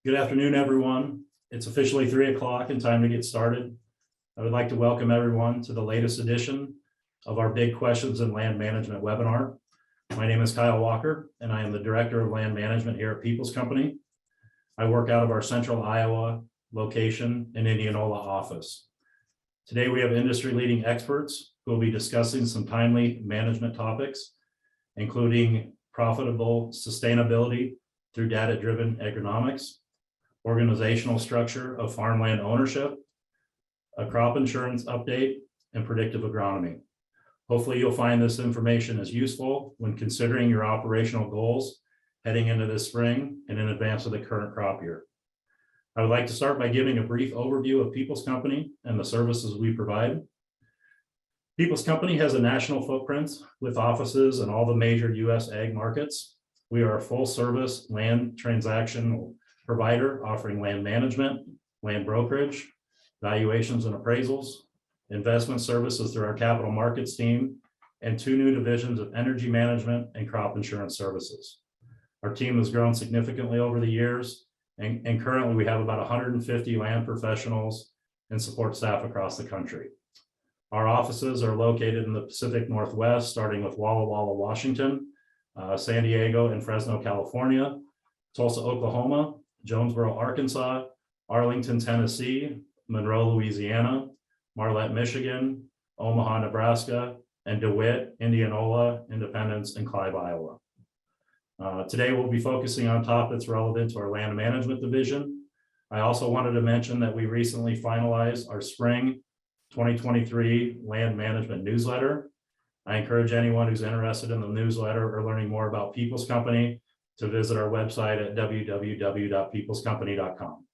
Good afternoon, everyone. It's officially 3 o'clock and time to get started. I would like to welcome everyone to the latest edition of our Big Questions in Land Management webinar. My name is Kyle Walker, and I am the Director of Land Management here at Peoples Company. I work out of our Central Iowa location in Indianola office. Today, we have industry-leading experts who will be discussing some timely management topics, including profitable sustainability through data-driven agronomics, organizational structure of farmland ownership, a crop insurance update, and predictive agronomy. Hopefully you'll find this information as useful when considering your operational goals heading into this spring and in advance of the current crop year. I would like to start by giving a brief overview of Peoples Company and the services we provide. Peoples Company has a national footprint with offices in all the major U.S. ag markets. We are a full-service land transaction provider offering land management, land brokerage, valuations and appraisals, investment services through our capital markets team, and 2 new divisions of energy management and crop insurance services. Our team has grown significantly over the years, and currently we have about 150 land professionals and support staff across the country. Our offices are located in the Pacific Northwest, starting with Walla Walla, Washington, San Diego and Fresno, California, Tulsa, Oklahoma, Jonesboro, Arkansas, Arlington, Tennessee, Monroe, Louisiana, Marlette, Michigan, Omaha, Nebraska, and DeWitt, Indianola, Independence, and Clive, Iowa. Today, we'll be focusing on topics relevant to our land management division. I also wanted to mention that we recently finalized our spring 2023 land management newsletter. I encourage anyone who's interested in the newsletter or learning more about Peoples Company to visit our website at www.peoplescompany.com.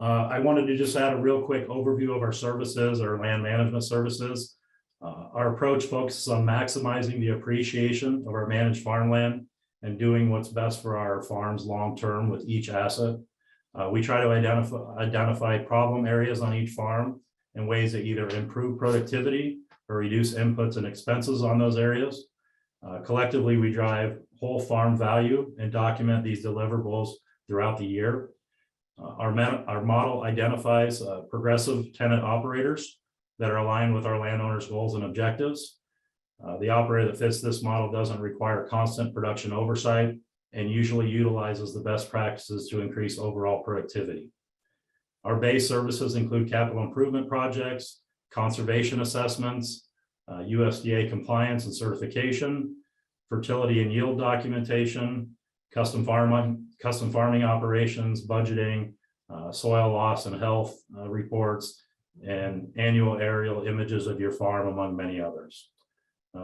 I wanted to just add a real quick overview of our services, our land management services. Our approach focuses on maximizing the appreciation of our managed farmland and doing what's best for our farms long-term with each asset. We try to identify problem areas on each farm and ways to either improve productivity or reduce inputs and expenses on those areas. Collectively, we drive whole farm value and document these deliverables throughout the year. Our model identifies progressive tenant operators that are aligned with our landowners' goals and objectives. The operator that fits this model doesn't require constant production oversight and usually utilizes the best practices to increase overall productivity. Our base services include capital improvement projects, conservation assessments, USDA compliance and certification, fertility and yield documentation, custom farming operations, budgeting, soil loss and health reports, and annual aerial images of your farm, among many others.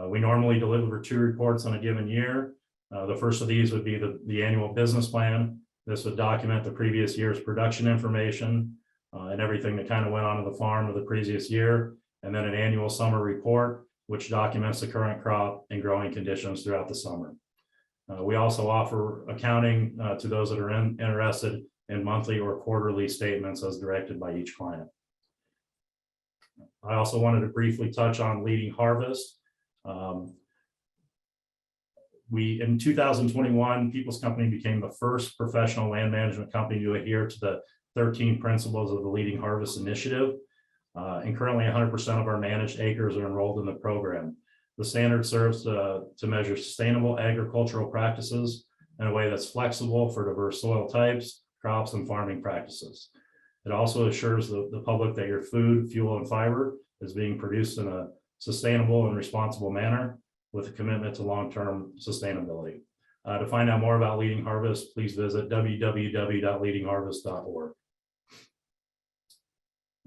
We normally deliver 2 reports on a given year. The first of these would be the annual business plan. This would document the previous year's production information and everything that kind of went on in the farm of the previous year, and then an annual summer report, which documents the current crop and growing conditions throughout the summer. We also offer accounting to those that are interested in monthly or quarterly statements as directed by each client. I also wanted to briefly touch on leading harvest. In 2021, Peoples Company became the first professional land management company to adhere to the 13 principles of the Leading Harvest Initiative. And currently 100% of our managed acres are enrolled in the program. The standard serves to measure sustainable agricultural practices in a way that's flexible for diverse soil types, crops, and farming practices. It also assures the public that your food, fuel, and fiber is being produced in a sustainable and responsible manner with a commitment to long-term sustainability. To find out more about Leading Harvest, please visit www.leadingharvest.org.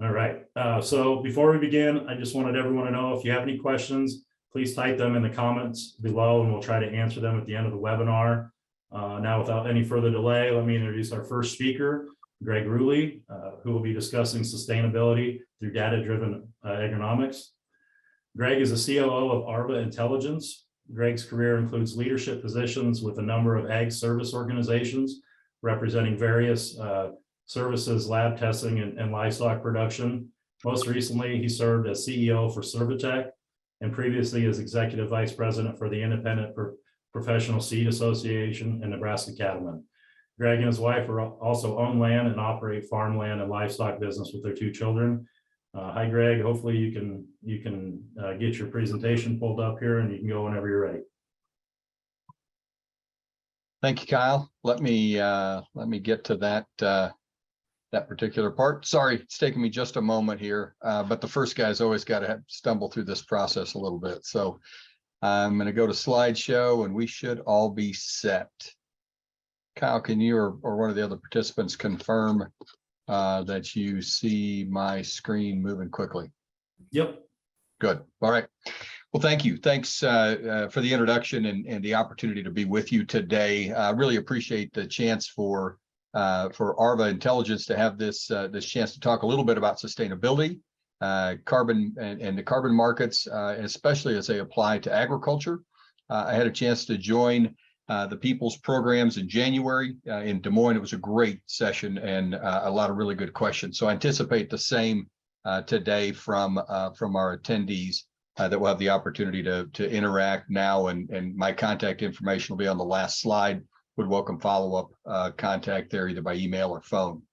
All right, so before we begin, I just wanted everyone to know if you have any questions, please type them in the comments below and we'll try to answer them at the end of the webinar. Now, without any further delay, let me introduce our first speaker, Greg Ruhle, who will be discussing sustainability through data-driven agronomics. Greg is a COO of Arva Intelligence. Greg's career includes leadership positions with a number of ag service organizations representing various services, lab testing, and livestock production. Most recently, he served as CEO for Servitech and previously as Executive Vice President for the Independent Professional Seed Association and Nebraska Cattlemen. Greg and his wife also own land and operate farmland and livestock business with their 2 children. Hi, Greg. Hopefully you can get your presentation pulled up here, and you can go whenever you're ready. Thank you, Kyle. Let me get to that particular part. Sorry, it's taking me just a moment here, but the first guy's always got to stumble through this process a little bit. So I'm going to go to slideshow, and we should all be set. Kyle, can you or one of the other participants confirm that you see my screen moving quickly? Yep. Good. All right. Well, thank you. Thanks for the introduction and the opportunity to be with you today. I really appreciate the chance for Arva Intelligence to have this chance to talk a little bit about sustainability, carbon and the carbon markets, especially as they apply to agriculture. I had a chance to join the People's Programs in January in Des Moines. It was a great session and a lot of really good questions. So I anticipate the same today from our attendees that will have the opportunity to interact now. And my contact information will be on the last slide. Would welcome follow-up contact there either by email or phone.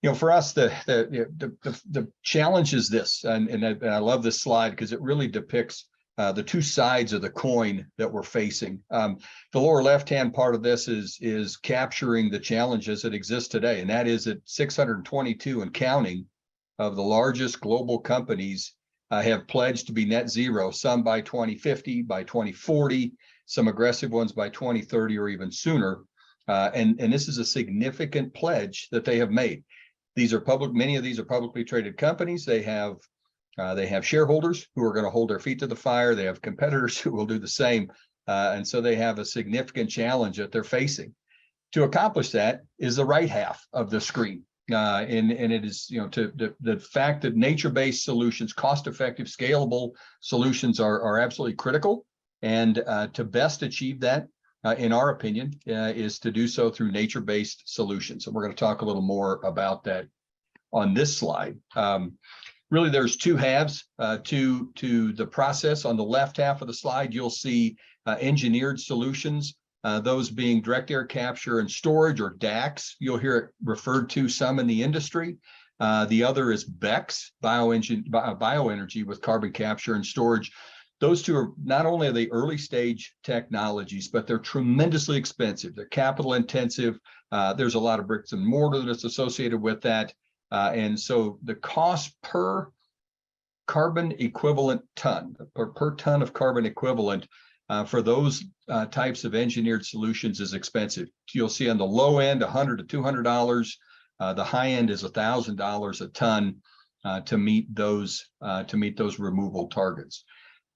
You know, for us, the challenge is this, and I love this slide because it really depicts the 2 sides of the coin that we're facing. The lower left-hand part of this is capturing the challenges that exist today, and that is that 622 and counting of the largest global companies have pledged to be net zero, some by 2050, by 2040, some aggressive ones by 2030 or even sooner. And this is a significant pledge that they have made. These are many of these are publicly traded companies. They have shareholders who are going to hold their feet to the fire. They have competitors who will do the same. And so they have a significant challenge that they're facing. To accomplish that is the right half of the screen. And it is, you know, the fact that nature-based solutions, cost-effective, scalable solutions are absolutely critical. And to best achieve that, in our opinion, is to do so through nature-based solutions. And we're going to talk a little more about that on this slide. Really, there's 2 halves to the process. On the left half of the slide, you'll see engineered solutions. Those being direct air capture and storage, or DACs. You'll hear it referred to some in the industry. The other is BECS, bioenergy with carbon capture and storage. Those 2 are not only are they early stage technologies, but they're tremendously expensive. They're capital intensive. There's a lot of bricks and mortar that's associated with that. And so the cost per carbon equivalent ton, or per ton of carbon equivalent, for those types of engineered solutions is expensive. You'll see on the low end, $100 to $200. The high end is $1,000 a ton to meet those removal targets.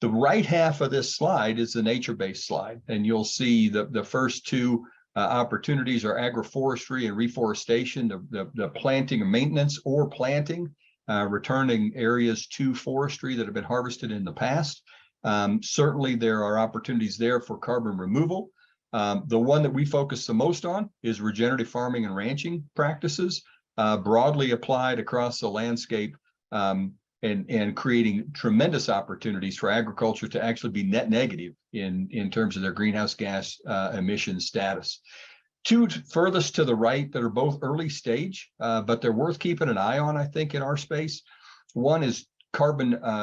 The right half of this slide is the nature-based slide, and you'll see the first 2 opportunities are agroforestry and reforestation, the planting and maintenance or planting, returning areas to forestry that have been harvested in the past. Certainly there are opportunities there for carbon removal. The one that we focus the most on is regenerative farming and ranching practices, broadly applied across the landscape, and creating tremendous opportunities for agriculture to actually be net negative in terms of their greenhouse gas emission status. 2 furthest to the right that are both early stage, but they're worth keeping an eye on, I think, in our space. One is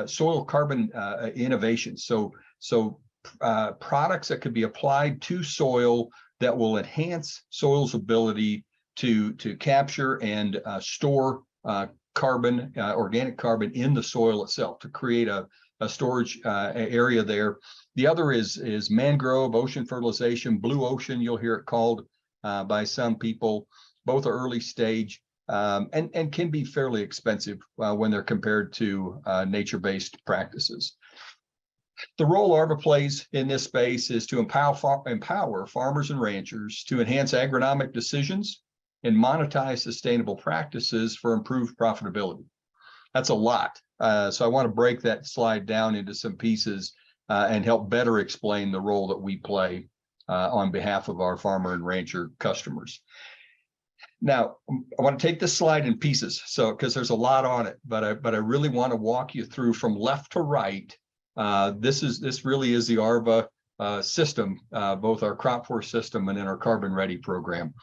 soil carbon innovation. So products that could be applied to soil that will enhance soil's ability to capture and store carbon, organic carbon in the soil itself, to create a storage area there. The other is mangrove, ocean fertilization, blue ocean, you'll hear it called by some people. Both are early stage and can be fairly expensive when they're compared to nature-based practices. The role Arva plays in this space is to empower farmers and ranchers to enhance agronomic decisions and monetize sustainable practices for improved profitability. That's a lot. So I want to break that slide down into some pieces and help better explain the role that we play on behalf of our farmer and rancher customers. Now, I want to take this slide in pieces, so because there's a lot on it, but I really want to walk you through from left to right. This really is the Arva system, both our crop force system and then our carbon ready program.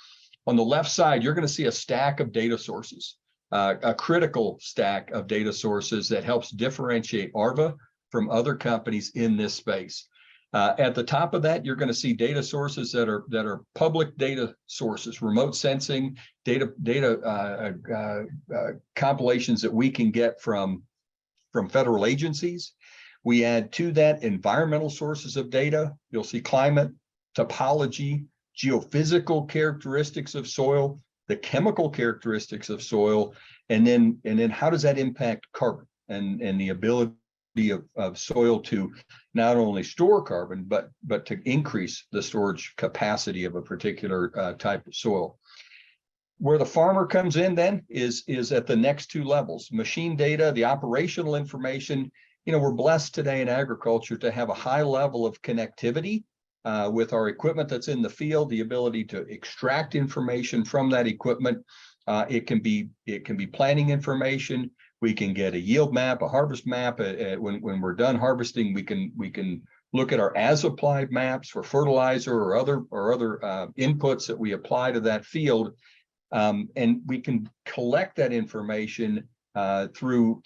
On the left side, you're going to see a stack of data sources, a critical stack of data sources that helps differentiate Arva from other companies in this space. At the top of that, you're going to see data sources that are public data sources, remote sensing data compilations that we can get from federal agencies. We add to that environmental sources of data. You'll see climate, topology, geophysical characteristics of soil, the chemical characteristics of soil, and then how does that impact carbon and the ability of soil to not only store carbon, but to increase the storage capacity of a particular type of soil. Where the farmer comes in then is at the next two levels: machine data, the operational information. We're blessed today in agriculture to have a high level of connectivity with our equipment that's in the field, the ability to extract information from that equipment. It can be planting information. We can get a yield map, a harvest map. When we're done harvesting, we can look at our as applied maps for fertilizer or other inputs that we apply to that field, and we can collect that information through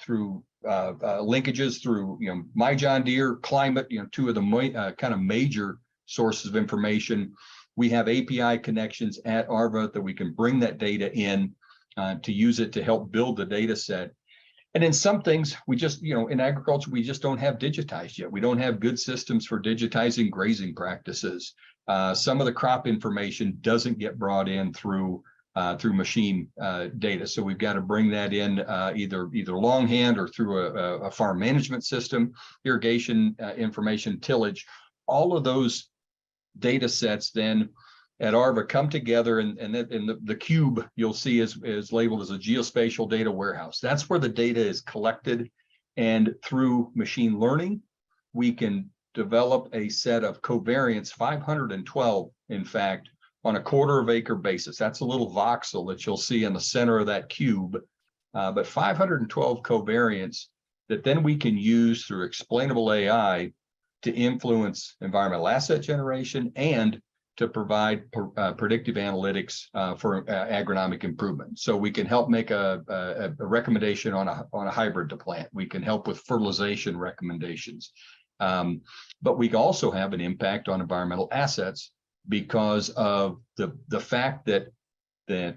linkages through My John Deere, Climate, two of the kind of major sources of information. We have API connections at Arva that we can bring that data in to use it to help build the data set. And in some things, we just, in agriculture, we just don't have digitized yet. We don't have good systems for digitizing grazing practices. Some of the crop information doesn't get brought in through machine data. So we've got to bring that in either longhand or through a farm management system, irrigation information, tillage. All of those data sets then at Arva come together, and the cube you'll see is labeled as a geospatial data warehouse. That's where the data is collected, and through machine learning, we can develop a set of covariance, 512, in fact, on a quarter-of-acre basis. That's a little voxel that you'll see in the center of that cube, but 512 covariants that then we can use through explainable AI to influence environmental asset generation and to provide predictive analytics for agronomic improvement. So we can help make a recommendation on a hybrid to plant. We can help with fertilization recommendations, but we also have an impact on environmental assets because of the fact that the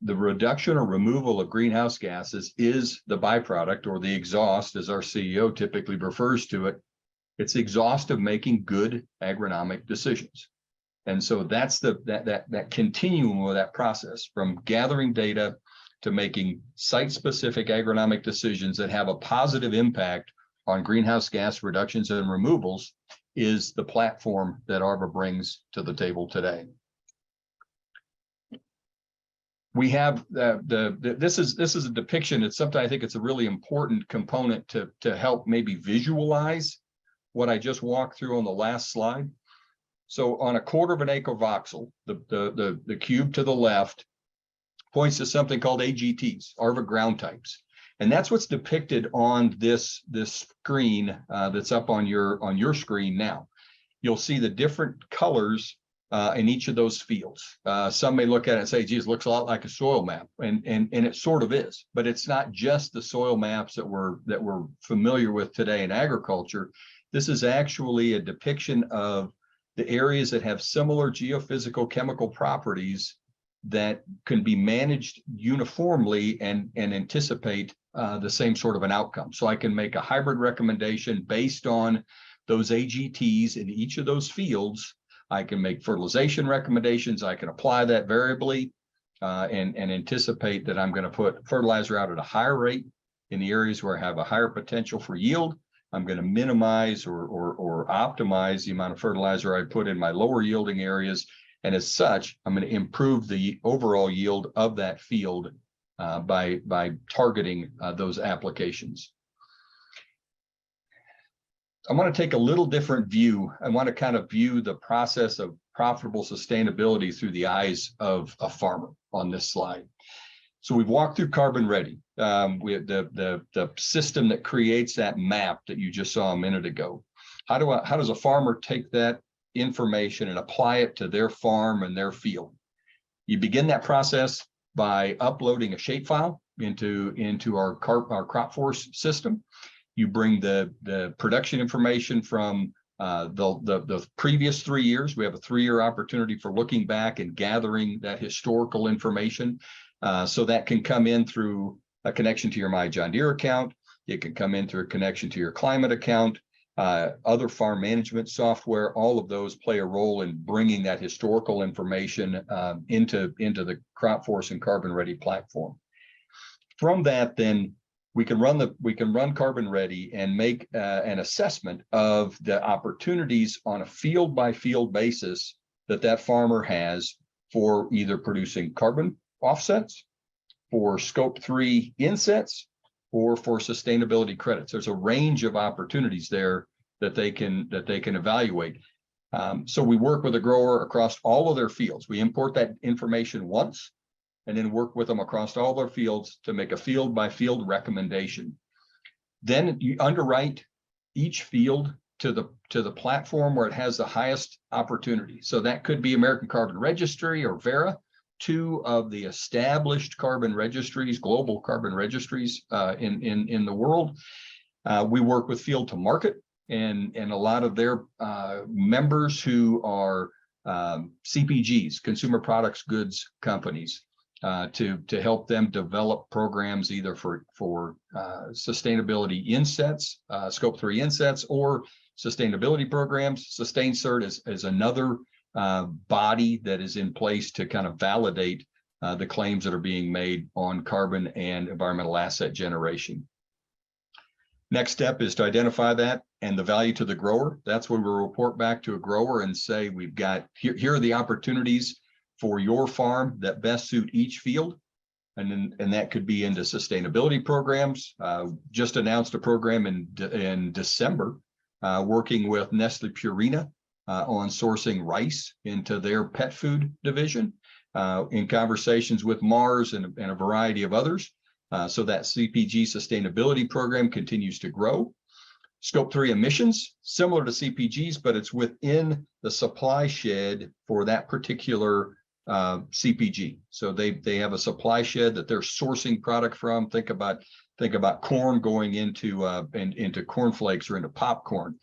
reduction or removal of greenhouse gases is the byproduct, or the exhaust, as our CEO typically refers to it. It's the exhaust of making good agronomic decisions. And so that's that continuum of that process, from gathering data to making site-specific agronomic decisions that have a positive impact on greenhouse gas reductions and removals, is the platform that Arva brings to the table today. We have this is a depiction. It's something I think it's a really important component to help maybe visualize what I just walked through on the last slide. So on a quarter-of-an-acre voxel, the cube to the left points to something called AGTs, Arva ground types. And that's what's depicted on this screen that's up on your screen now. You'll see the different colors in each of those fields. Some may look at it and say, geez, it looks a lot like a soil map. And it sort of is, but it's not just the soil maps that we're familiar with today in agriculture. This is actually a depiction of the areas that have similar geophysical chemical properties that can be managed uniformly and anticipate the same sort of an outcome. So I can make a hybrid recommendation based on those AGTs in each of those fields. I can make fertilization recommendations. I can apply that variably and anticipate that I'm going to put fertilizer out at a higher rate in the areas where I have a higher potential for yield. I'm going to minimize or optimize the amount of fertilizer I put in my lower yielding areas. And as such, I'm going to improve the overall yield of that field by targeting those applications. I want to take a little different view. I want to kind of view the process of profitable sustainability through the eyes of a farmer on this slide. So we've walked through Carbon Ready. We have the system that creates that map that you just saw a minute ago. how does a farmer take that information and apply it to their farm and their field? You begin that process by uploading a shapefile into our crop force system. You bring the production information from the previous 3 years. We have a 3-year opportunity for looking back and gathering that historical information. So that can come in through a connection to your My John Deere account. It can come in through a connection to your climate account, other farm management software. All of those play a role in bringing that historical information into the crop force and carbon ready platform. From that, then we can run Carbon Ready and make an assessment of the opportunities on a field by field basis that farmer has for either producing carbon offsets, for scope 3 insets, or for sustainability credits. There's a range of opportunities there that they can evaluate. So we work with a grower across all of their fields. We import that information once and then work with them across all their fields to make a field by field recommendation. Then you underwrite each field to the platform where it has the highest opportunity. So that could be American Carbon Registry or Vera, 2 of the established carbon registries, global carbon registries in the world. We work with Field to Market and a lot of their members who are CPGs, consumer products goods companies, to help them develop programs either for sustainability insets, scope 3 insets, or sustainability programs. SustainCert is another body that is in place to kind of validate the claims that are being made on carbon and environmental asset generation. Next step is to identify that and the value to the grower. That's when we'll report back to a grower and say, we've got here are the opportunities for your farm that best suit each field. And that could be into sustainability programs. Just announced a program in December, working with Nestle Purina on sourcing rice into their pet food division, in conversations with Mars and a variety of others. So that CPG sustainability program continues to grow. Scope 3 emissions, similar to CPGs, but it's within the supply shed for that particular CPG. So they have a supply shed that they're sourcing product from. Think about corn going into cornflakes or into popcorn.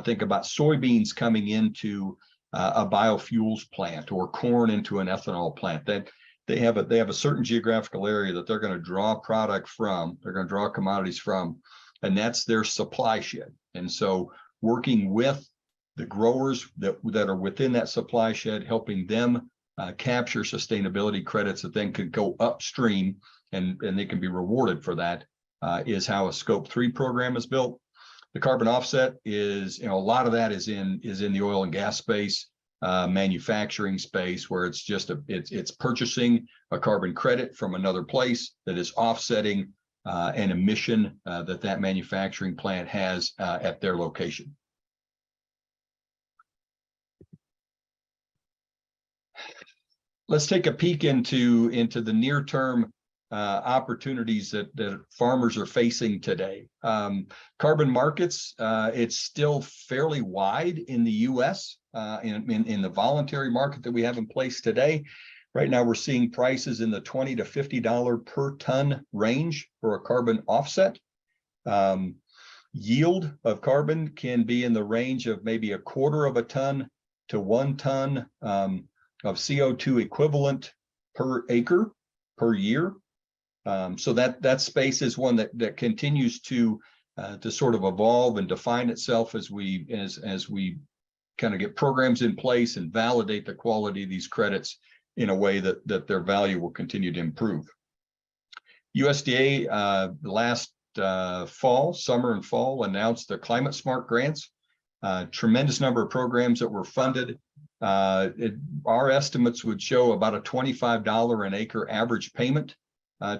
Think about soybeans coming into a biofuels plant, or corn into an ethanol plant. That they have a certain geographical area that they're going to draw product from. They're going to draw commodities from, and that's their supply shed. And so working with the growers that are within that supply shed, helping them capture sustainability credits that then could go upstream and they can be rewarded for that, is how a scope 3 program is built. The carbon offset is, a lot of that is in the oil and gas space, manufacturing space, where it's just it's purchasing a carbon credit from another place that is offsetting an emission that manufacturing plant has at their location. Let's take a peek into the near-term opportunities that farmers are facing today. Carbon markets, it's still fairly wide in the U.S. In the voluntary market that we have in place today. Right now, we're seeing prices in the $20 to $50 per ton range for a carbon offset. Yield of carbon can be in the range of maybe 1/4 of a ton to 1 ton of CO2 equivalent per acre per year. So that space is one that continues to sort of evolve and define itself as we kind of get programs in place and validate the quality of these credits in a way that their value will continue to improve. USDA last summer and fall announced the Climate Smart grants. Tremendous number of programs that were funded. Our estimates would show about a $25 an acre average payment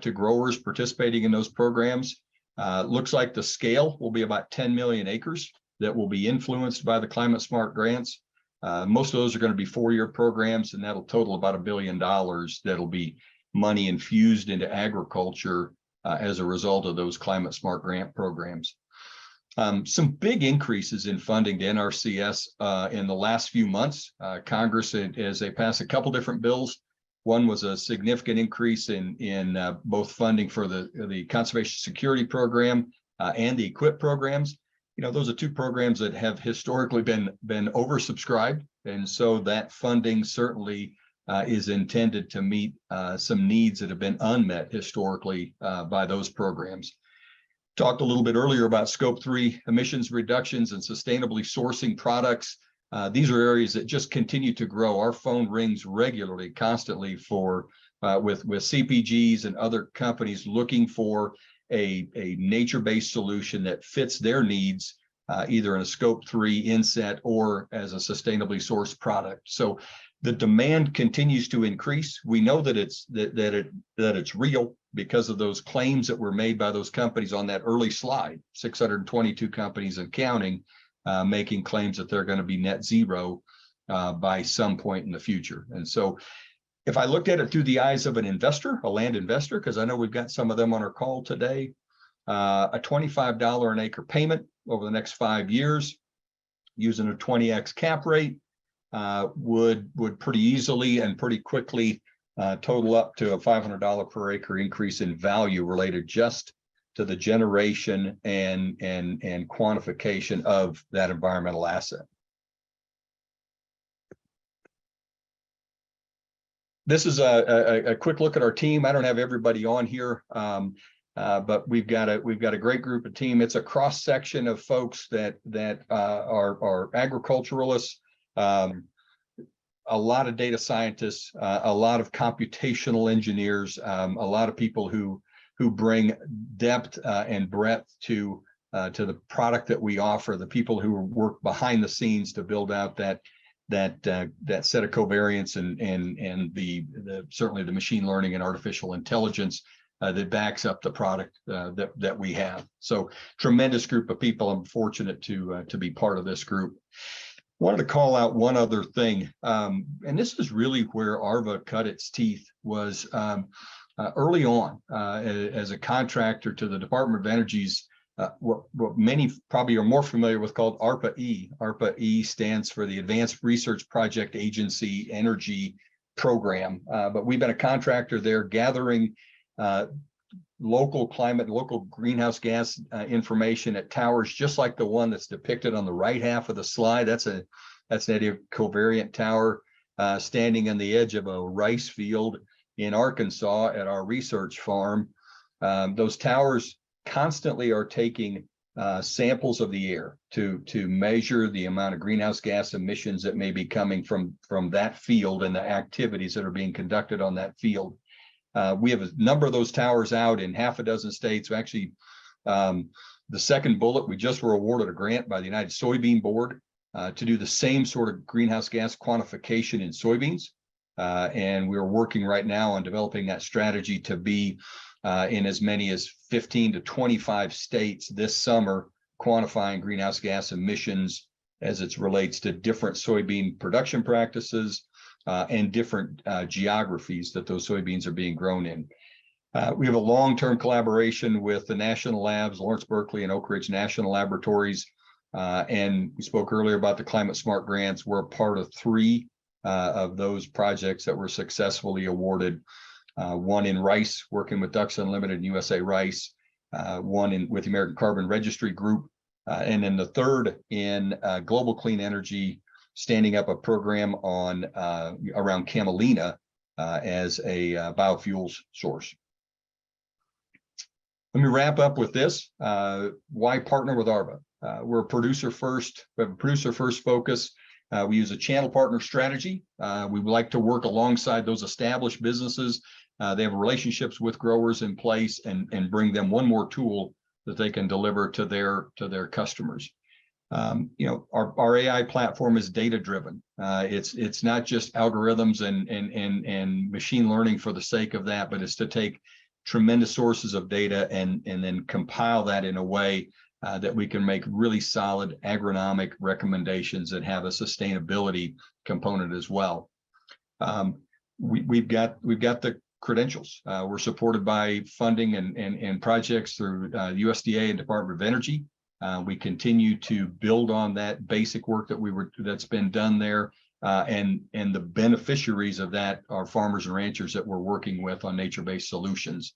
to growers participating in those programs. Looks like the scale will be about 10 million acres that will be influenced by the Climate Smart grants. Most of those are going to be 4-year programs, and that'll total about $1 billion. That'll be money infused into agriculture as a result of those Climate Smart grant programs. Some big increases in funding to NRCS in the last few months. Congress, as they passed a couple different bills, one was a significant increase in both funding for the Conservation Security Program and the EQIP programs. You know, those are two programs that have historically been oversubscribed, and so that funding certainly is intended to meet some needs that have been unmet historically by those programs. Talked a little bit earlier about Scope 3 emissions reductions and sustainably sourcing products. These are areas that just continue to grow. Our phone rings regularly, constantly with CPGs and other companies looking for a nature-based solution that fits their needs, either in a Scope 3 inset or as a sustainably sourced product. So the demand continues to increase. We know that it's real because of those claims that were made by those companies on that early slide. 622 companies and counting, making claims that they're going to be net zero by some point in the future. And so if I looked at it through the eyes of an investor, a land investor, because I know we've got some of them on our call today, a $25 an acre payment over the next 5 years using a 20x cap rate would pretty easily and pretty quickly total up to a $500 per acre increase in value related just to the generation and quantification of that environmental asset. This is a quick look at our team. I don't have everybody on here, but we've got a great group of team. It's a cross section of folks that are agriculturalists, a lot of data scientists, a lot of computational engineers, a lot of people who bring depth and breadth to the product that we offer. The people who work behind the scenes to build out that set of covariance and certainly the machine learning and artificial intelligence that backs up the product that we have. So tremendous group of people. I'm fortunate to be part of this group. Wanted to call out one other thing, and this is really where Arva cut its teeth, was early on as a contractor to the Department of Energy's what many probably are more familiar with called ARPA-E. ARPA-E stands for the Advanced Research Project Agency Energy Program, but we've been a contractor there gathering local climate, local greenhouse gas information at towers, just like the one that's depicted on the right half of the slide. That's an Eddy covariant tower standing on the edge of a rice field in Arkansas at our research farm. Those towers constantly are taking samples of the air to measure the amount of greenhouse gas emissions that may be coming from that field and the activities that are being conducted on that field. We have a number of those towers out in half a dozen states. Actually, the second bullet, we just were awarded a grant by the United Soybean Board to do the same sort of greenhouse gas quantification in soybeans. And we're working right now on developing that strategy to be in as many as 15 to 25 states this summer, quantifying greenhouse gas emissions as it relates to different soybean production practices and different geographies that those soybeans are being grown in. We have a long-term collaboration with the national labs, Lawrence Berkeley and Oak Ridge National Laboratories. And we spoke earlier about the Climate Smart grants. We're a part of 3 of those projects that were successfully awarded. One in rice, working with Ducks Unlimited and USA Rice, one with the American Carbon Registry Group, and then the third in Global Clean Energy, standing up a program on around camelina as a biofuels source. Let me wrap up with this. Why partner with Arva? We're a producer first. We have a producer first focus. We use a channel partner strategy. We would like to work alongside those established businesses. They have relationships with growers in place and bring them one more tool that they can deliver to their customers. You know, our AI platform is data driven. It's not just algorithms and machine learning for the sake of that, but it's to take tremendous sources of data and then compile that in a way that we can make really solid agronomic recommendations that have a sustainability component as well. We've got the credentials. We're supported by funding and projects through USDA and Department of Energy. We continue to build on that basic work that's been done there. And the beneficiaries of that are farmers and ranchers that we're working with on nature-based solutions.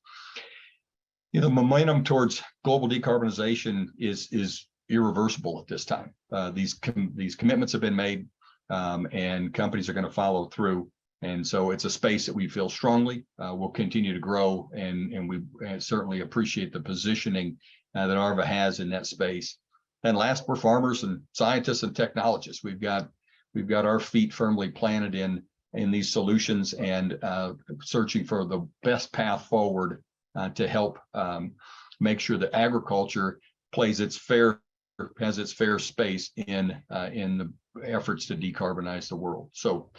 The momentum towards global decarbonization is irreversible at this time. These commitments have been made, and companies are going to follow through. And so it's a space that we feel strongly will continue to grow, and we certainly appreciate the positioning that Arva has in that space. And last, we're farmers and scientists and technologists. We've got our feet firmly planted in these solutions and searching for the best path forward to help make sure that agriculture has its fair space in the efforts to decarbonize the world. So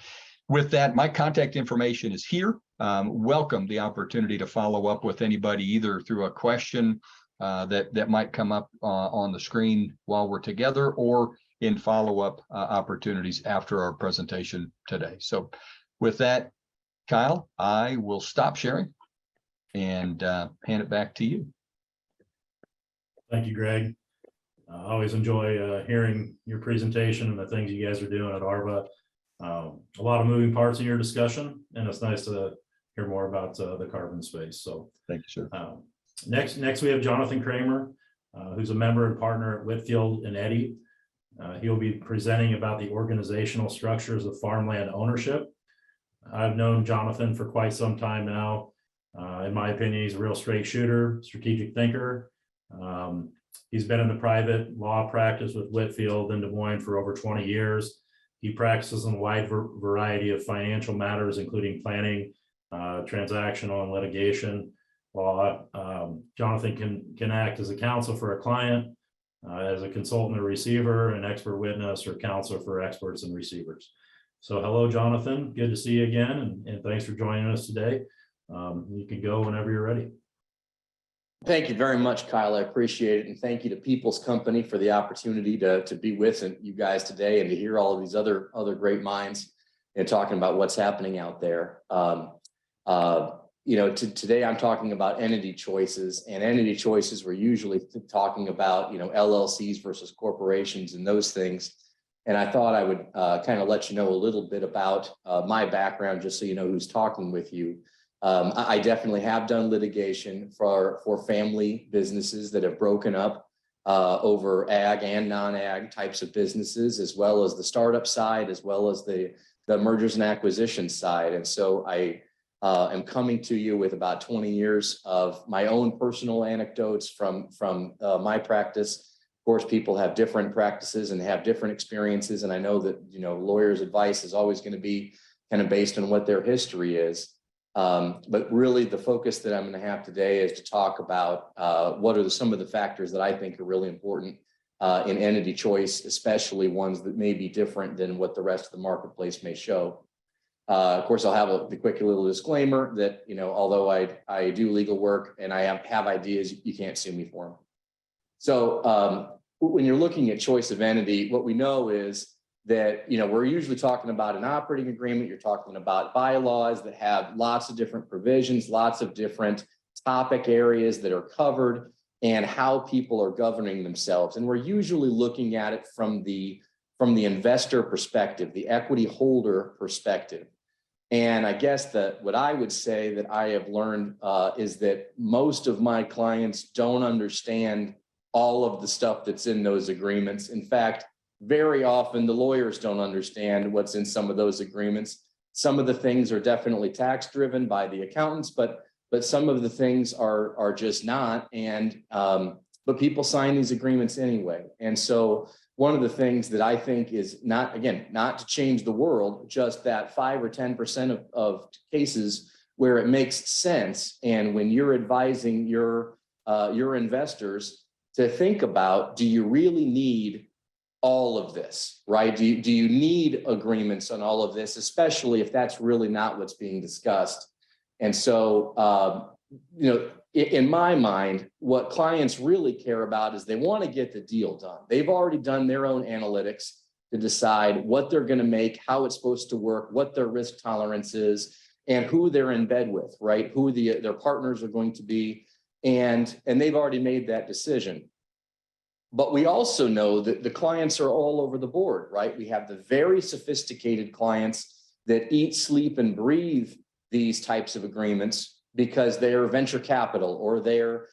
with that, my contact information is here. Welcome the opportunity to follow up with anybody, either through a question that might come up on the screen while we're together, or in follow-up opportunities after our presentation today. So with that, Kyle, I will stop sharing and hand it back to you. Thank you, Greg. I always enjoy hearing your presentation and the things you guys are doing at Arva. A lot of moving parts in your discussion, and it's nice to hear more about the carbon space. So thank you, sir. Next we have Johnathan Kramer, who's a member and partner at Whitfield and Eddy. He'll be presenting about the organizational structures of farmland ownership. I've known Johnathan for quite some time now. In my opinion, he's a real straight shooter, strategic thinker. He's been in the private law practice with Whitfield in Des Moines for over 20 years. He practices in a wide variety of financial matters, including planning, transactional and litigation law. Johnathan can act as a counsel for a client, as a consultant or receiver, an expert witness, or counsel for experts and receivers. So hello, Johnathan. Good to see you again, and thanks for joining us today. You can go whenever you're ready. Thank you very much, Kyle. I appreciate it. And thank you to People's Company for the opportunity to be with you guys today and to hear all of these other great minds and talking about what's happening out there. Today I'm talking about entity choices, and entity choices we're usually talking about, LLCs versus corporations and those things. And I thought I would kind of let you know a little bit about my background, just so you know who's talking with you. I definitely have done litigation for family businesses that have broken up over ag and non-ag types of businesses, as well as the startup side, as well as the mergers and acquisitions side. And so I am coming to you with about 20 years of my own personal anecdotes from my practice. Of course, people have different practices and have different experiences. And I know that, lawyers' advice is always going to be kind of based on what their history is. But really the focus that I'm going to have today is to talk about what are some of the factors that I think are really important in entity choice, especially ones that may be different than what the rest of the marketplace may show. Of course, I'll have the quick little disclaimer that, although I do legal work and I have ideas, you can't sue me for them. So when you're looking at choice of entity, what we know is that, we're usually talking about an operating agreement. You're talking about bylaws that have lots of different provisions, lots of different topic areas that are covered, and how people are governing themselves. And we're usually looking at it from the investor perspective, the equity holder perspective. And I guess that what I would say that I have learned is that most of my clients don't understand all of the stuff that's in those agreements. In fact, very often the lawyers don't understand what's in some of those agreements. Some of the things are definitely tax driven by the accountants, but some of the things are just not. And but people sign these agreements anyway. And so one of the things that I think is not to change the world, just that 5 or 10% of cases where it makes sense. And when you're advising your investors to think about, do you really need all of this, right? Do you need agreements on all of this, especially if that's really not what's being discussed? And so, in my mind, what clients really care about is they want to get the deal done. They've already done their own analytics to decide what they're going to make, how it's supposed to work, what their risk tolerance is, and who they're in bed with, right? Who their partners are going to be. And they've already made that decision. But we also know that the clients are all over the board, right? We have the very sophisticated clients that eat, sleep, and breathe these types of agreements because they are venture capital or they're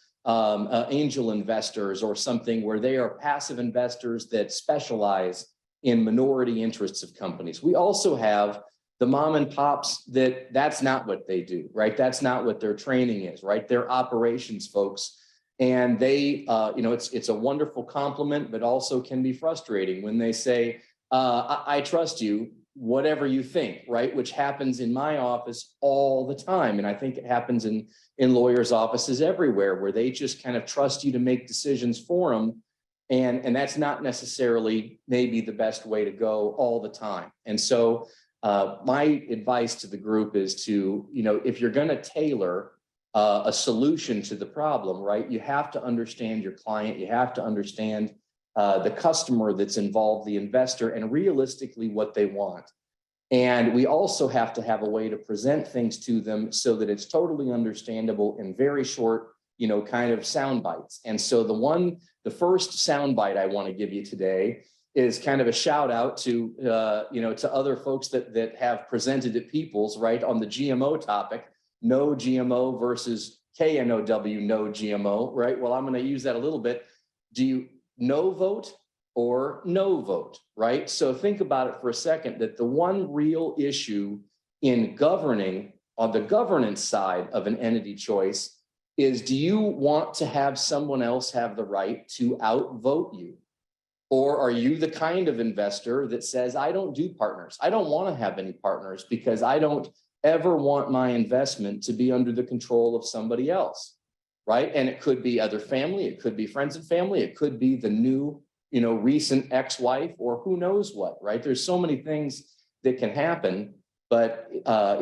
angel investors or something where they are passive investors that specialize in minority interests of companies. We also have the mom and pops that's not what they do, right? That's not what their training is, right? They're operations folks. And they, it's a wonderful compliment, but also can be frustrating when they say, I trust you, whatever you think, right? Which happens in my office all the time. And I think it happens in lawyers' offices everywhere where they just kind of trust you to make decisions for them. And that's not necessarily maybe the best way to go all the time. And so my advice to the group is to, if you're going to tailor a solution to the problem, right? You have to understand your client. You have to understand the customer that's involved, the investor, and realistically what they want. And we also have to have a way to present things to them so that it's totally understandable in very short, kind of sound bites. And so the first sound bite I want to give you today is kind of a shout out to, to other folks that have presented at People's, right, on the GMO topic. No GMO versus KNOW, no GMO, right? Well, I'm going to use that a little bit. Do you no vote or no vote, right? So think about it for a second, that the one real issue in governing on the governance side of an entity choice is, do you want to have someone else have the right to outvote you? Or are you the kind of investor that says, I don't do partners. I don't want to have any partners because I don't ever want my investment to be under the control of somebody else, right? And it could be other family, it could be friends and family, it could be the new, recent ex-wife, or who knows what, right? There's so many things that can happen, but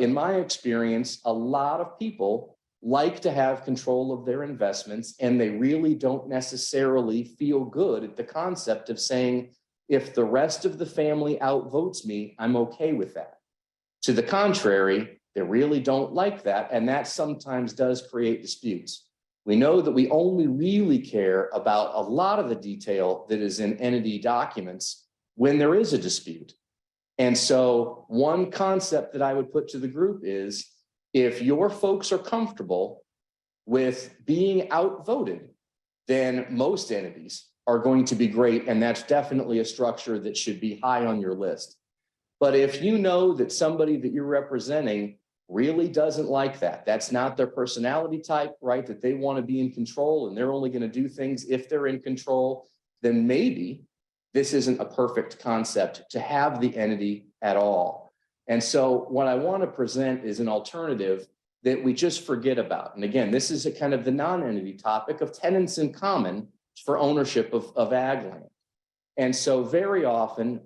in my experience, a lot of people like to have control of their investments, and they really don't necessarily feel good at the concept of saying, if the rest of the family outvotes me, I'm okay with that. To the contrary, they really don't like that, and that sometimes does create disputes. We know that we only really care about a lot of the detail that is in entity documents when there is a dispute. And so one concept that I would put to the group is, if your folks are comfortable with being outvoted, then most entities are going to be great, and that's definitely a structure that should be high on your list. But if you know that somebody that you're representing really doesn't like that, that's not their personality type, right? That they want to be in control and they're only going to do things if they're in control, then maybe this isn't a perfect concept to have the entity at all. And so what I want to present is an alternative that we just forget about. And again, this is a kind of the non-entity topic of tenants in common for ownership of ag land. And so very often,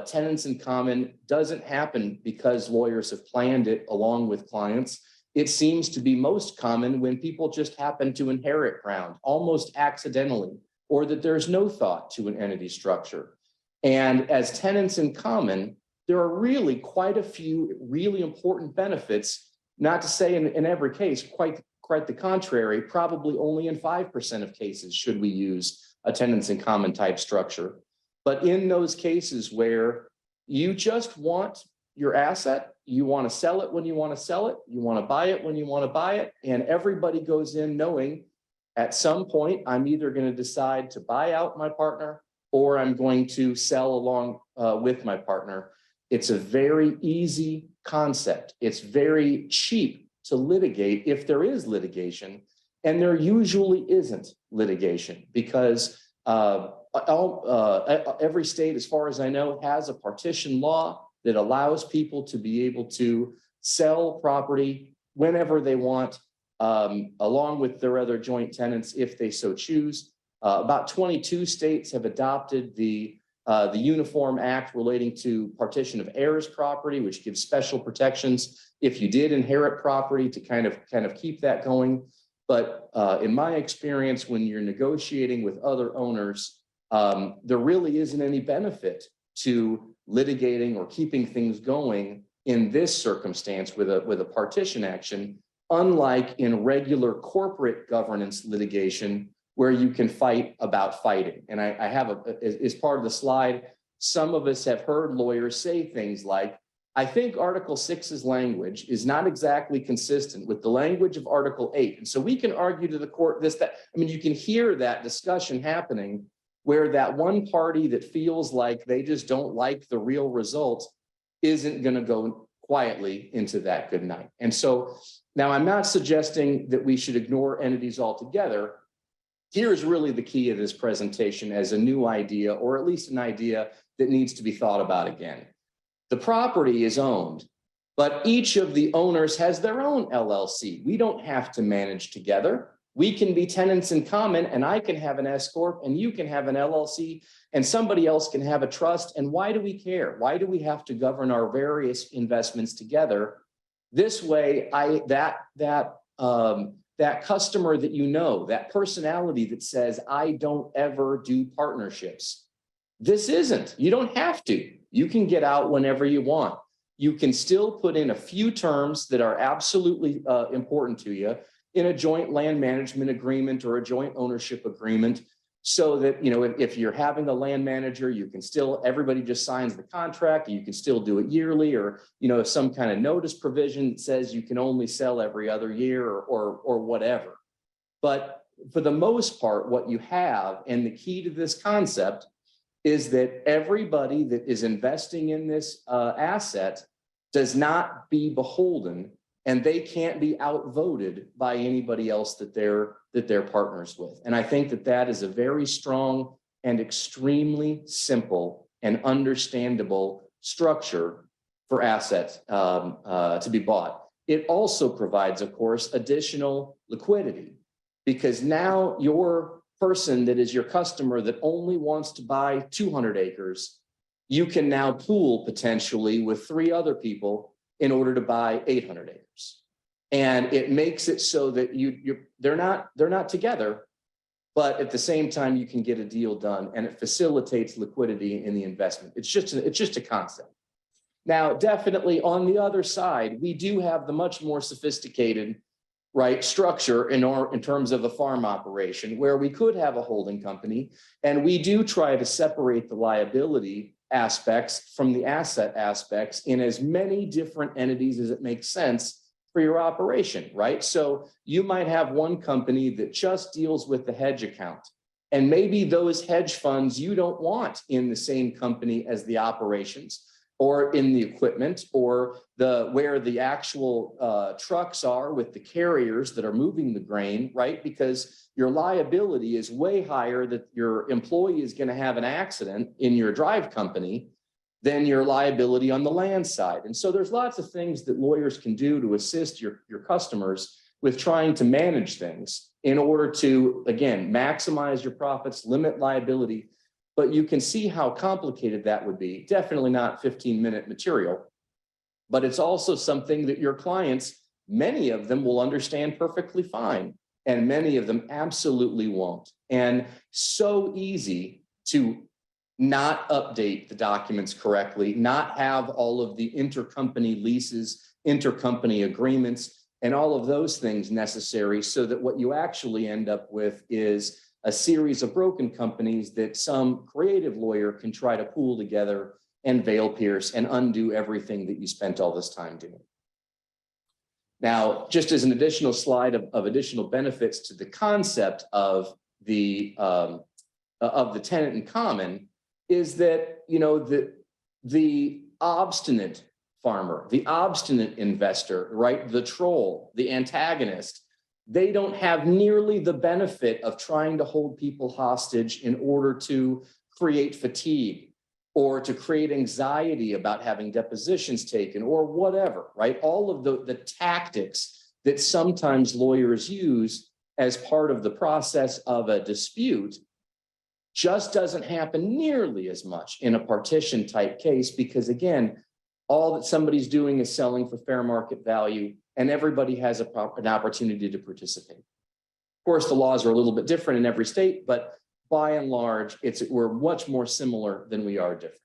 tenants in common doesn't happen because lawyers have planned it along with clients. It seems to be most common when people just happen to inherit ground almost accidentally, or that there's no thought to an entity structure. And as tenants in common, there are really quite a few really important benefits, not to say in every case, quite the contrary, probably only in 5% of cases should we use a tenants in common type structure. But in those cases where you just want your asset, you want to sell it when you want to sell it, you want to buy it when you want to buy it, and everybody goes in knowing at some point I'm either going to decide to buy out my partner or I'm going to sell along with my partner. It's a very easy concept. It's very cheap to litigate if there is litigation, and there usually isn't litigation because every state, as far as I know, has a partition law that allows people to be able to sell property whenever they want, along with their other joint tenants if they so choose. About 22 states have adopted the Uniform Act relating to partition of heirs property, which gives special protections if you did inherit property to kind of keep that going. But in my experience, when you're negotiating with other owners, there really isn't any benefit to litigating or keeping things going in this circumstance with a partition action, unlike in regular corporate governance litigation, where you can fight about fighting. And I have as part of the slide, some of us have heard lawyers say things like, I think Article 6's language is not exactly consistent with the language of Article 8. And so we can argue to the court this, that, I mean, you can hear that discussion happening where that one party that feels like they just don't like the real result isn't going to go quietly into that good night. And so now I'm not suggesting that we should ignore entities altogether. Here's really the key of this presentation as a new idea, or at least an idea that needs to be thought about again. The property is owned, but each of the owners has their own LLC. We don't have to manage together. We can be tenants in common, and I can have an S Corp and you can have an LLC and somebody else can have a trust. And why do we care? Why do we have to govern our various investments together? This way, that customer that you know, that personality that says, I don't ever do partnerships. This isn't, you don't have to. You can get out whenever you want. You can still put in a few terms that are absolutely important to you in a joint land management agreement or a joint ownership agreement, so that, you know, if you're having a land manager, you can still, everybody just signs the contract, you can still do it yearly, or, you know, some kind of notice provision that says you can only sell every other year or whatever. But for the most part, what you have, and the key to this concept, is that everybody that is investing in this asset does not be beholden, and they can't be outvoted by anybody else that they're partners with. And I think that that is a very strong and extremely simple and understandable structure for assets to be bought. It also provides, of course, additional liquidity, because now your person that is your customer that only wants to buy 200 acres, you can now pool potentially with 3 other people in order to buy 800 acres. And it makes it so that they're not together, but at the same time, you can get a deal done, and it facilitates liquidity in the investment. It's just a concept. Now, definitely on the other side, we do have the much more sophisticated structure in terms of a farm operation, where we could have a holding company, and we do try to separate the liability aspects from the asset aspects in as many different entities as it makes sense for your operation, right? So you might have one company that just deals with the hedge account, and maybe those hedge funds you don't want in the same company as the operations, or in the equipment, or where the actual trucks are with the carriers that are moving the grain, right? Because your liability is way higher, that your employee is going to have an accident in your drive company than your liability on the land side. And so there's lots of things that lawyers can do to assist your customers with trying to manage things in order to, again, maximize your profits, limit liability. But you can see how complicated that would be. Definitely not 15-minute material, but it's also something that your clients, many of them will understand perfectly fine, and many of them absolutely won't. And so easy to not update the documents correctly, not have all of the intercompany leases, intercompany agreements, and all of those things necessary, so that what you actually end up with is a series of broken companies that some creative lawyer can try to pool together and veil pierce and undo everything that you spent all this time doing. Now, just as an additional slide of additional benefits to the concept of the tenant in common, is that, you know, the obstinate farmer, the obstinate investor, right? The troll, the antagonist, they don't have nearly the benefit of trying to hold people hostage in order to create fatigue or to create anxiety about having depositions taken or whatever, right? All of the tactics that sometimes lawyers use as part of the process of a dispute just doesn't happen nearly as much in a partition type case, because again, all that somebody's doing is selling for fair market value, and everybody has an opportunity to participate. Of course, the laws are a little bit different in every state, but by and large, we're much more similar than we are different.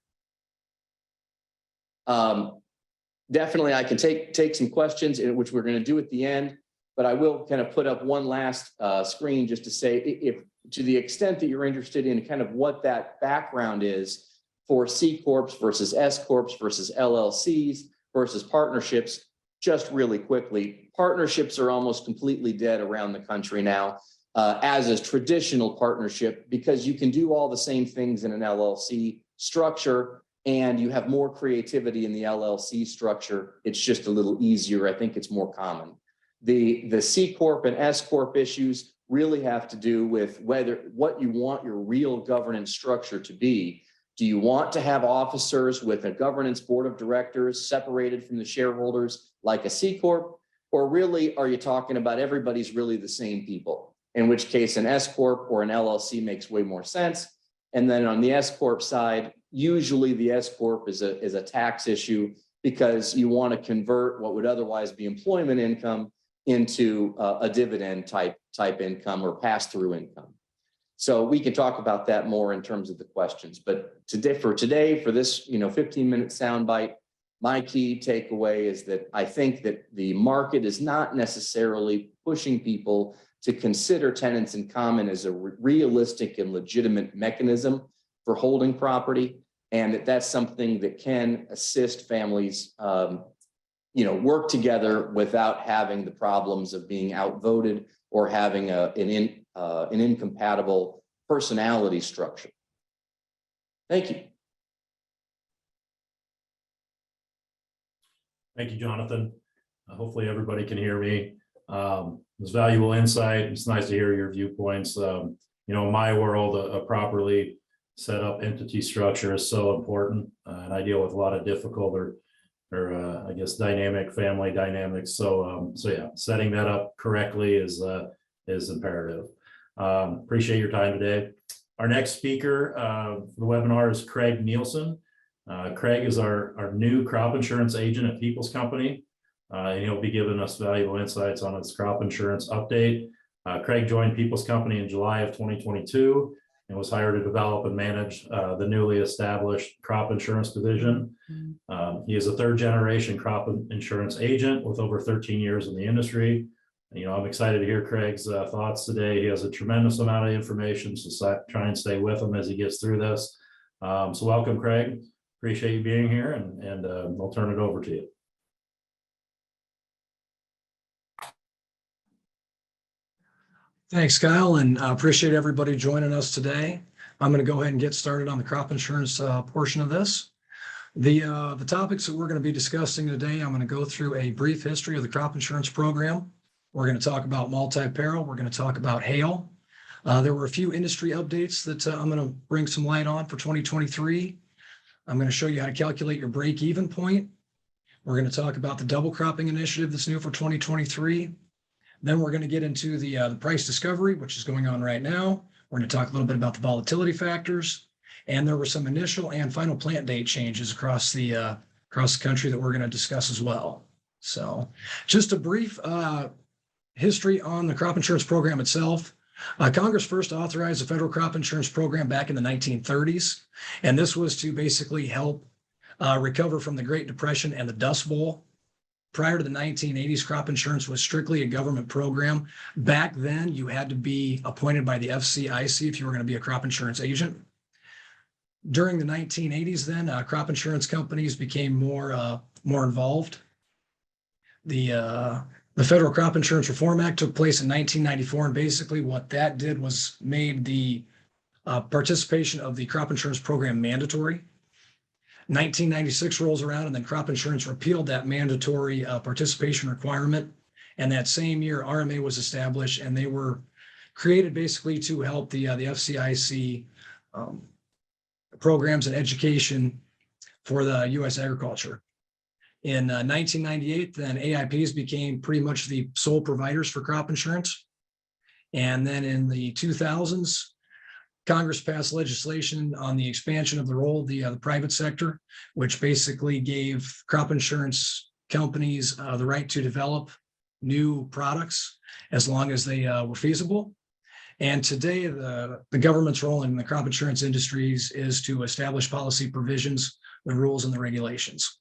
Definitely, I can take some questions, which we're going to do at the end, but I will kind of put up one last screen just to say, if to the extent that you're interested in kind of what that background is for C Corps versus S Corps versus LLCs versus partnerships, just really quickly, partnerships are almost completely dead around the country now, as is traditional partnership, because you can do all the same things in an LLC structure and you have more creativity in the LLC structure. It's just a little easier. I think it's more common. The C Corp and S Corp issues really have to do with what you want your real governance structure to be. Do you want to have officers with a governance board of directors separated from the shareholders like a C Corp? Or really, are you talking about everybody's really the same people? In which case an S Corp or an LLC makes way more sense. And then on the S Corp side, usually the S Corp is a tax issue because you want to convert what would otherwise be employment income into a dividend type income or pass-through income. So we can talk about that more in terms of the questions. But for this 15-minute soundbite, my key takeaway is that I think that the market is not necessarily pushing people to consider tenants in common as a realistic and legitimate mechanism for holding property, and that's something that can assist families work together without having the problems of being outvoted or having an incompatible personality structure. Thank you. Thank you, Jonathan. Hopefully everybody can hear me. It's valuable insight. It's nice to hear your viewpoints. In my world, a properly set up entity structure is so important, and I deal with a lot of difficult or I guess dynamic family dynamics. So yeah, setting that up correctly is imperative. Appreciate your time today. Our next speaker for the webinar is Craig Nielsen. Craig is our new crop insurance agent at People's Company, and he'll be giving us valuable insights on his crop insurance update. Craig joined People's Company in July of 2022 and was hired to develop and manage the newly established crop insurance division. He is a third-generation crop insurance agent with over 13 years in the industry. I'm excited to hear Craig's thoughts today. He has a tremendous amount of information, so try and stay with him as he gets through this. So welcome, Craig. Appreciate you being here, and I'll turn it over to you. Thanks, Kyle, and I appreciate everybody joining us today. I'm going to go ahead and get started on the crop insurance portion of this. The topics that we're going to be discussing today, I'm going to go through a brief history of the crop insurance program. We're going to talk about multi-peril. We're going to talk about hail. There were a few industry updates that I'm going to bring some light on for 2023. I'm going to show you how to calculate your break-even point. We're going to talk about the double cropping initiative that's new for 2023. Then we're going to get into the price discovery, which is going on right now. We're going to talk a little bit about the volatility factors. And there were some initial and final plant date changes across the country that we're going to discuss as well. So just a brief history on the crop insurance program itself. Congress first authorized the federal crop insurance program back in the 1930s. And this was to basically help recover from the Great Depression and the Dust Bowl. Prior to the 1980s, crop insurance was strictly a government program. Back then, you had to be appointed by the FCIC if you were going to be a crop insurance agent. During the 1980s, then crop insurance companies became more involved. The Federal Crop Insurance Reform Act took place in 1994, and basically what that did was made the participation of the crop insurance program mandatory. 1996 rolls around, and then crop insurance repealed that mandatory participation requirement. And that same year, RMA was established, and they were created basically to help the FCIC programs and education for the U.S. agriculture. In 1998, then AIPs became pretty much the sole providers for crop insurance. And then in the 2000s, Congress passed legislation on the expansion of the role of the private sector, which basically gave crop insurance companies the right to develop new products as long as they were feasible. And today, the government's role in the crop insurance industries is to establish policy provisions, the rules, and the regulations.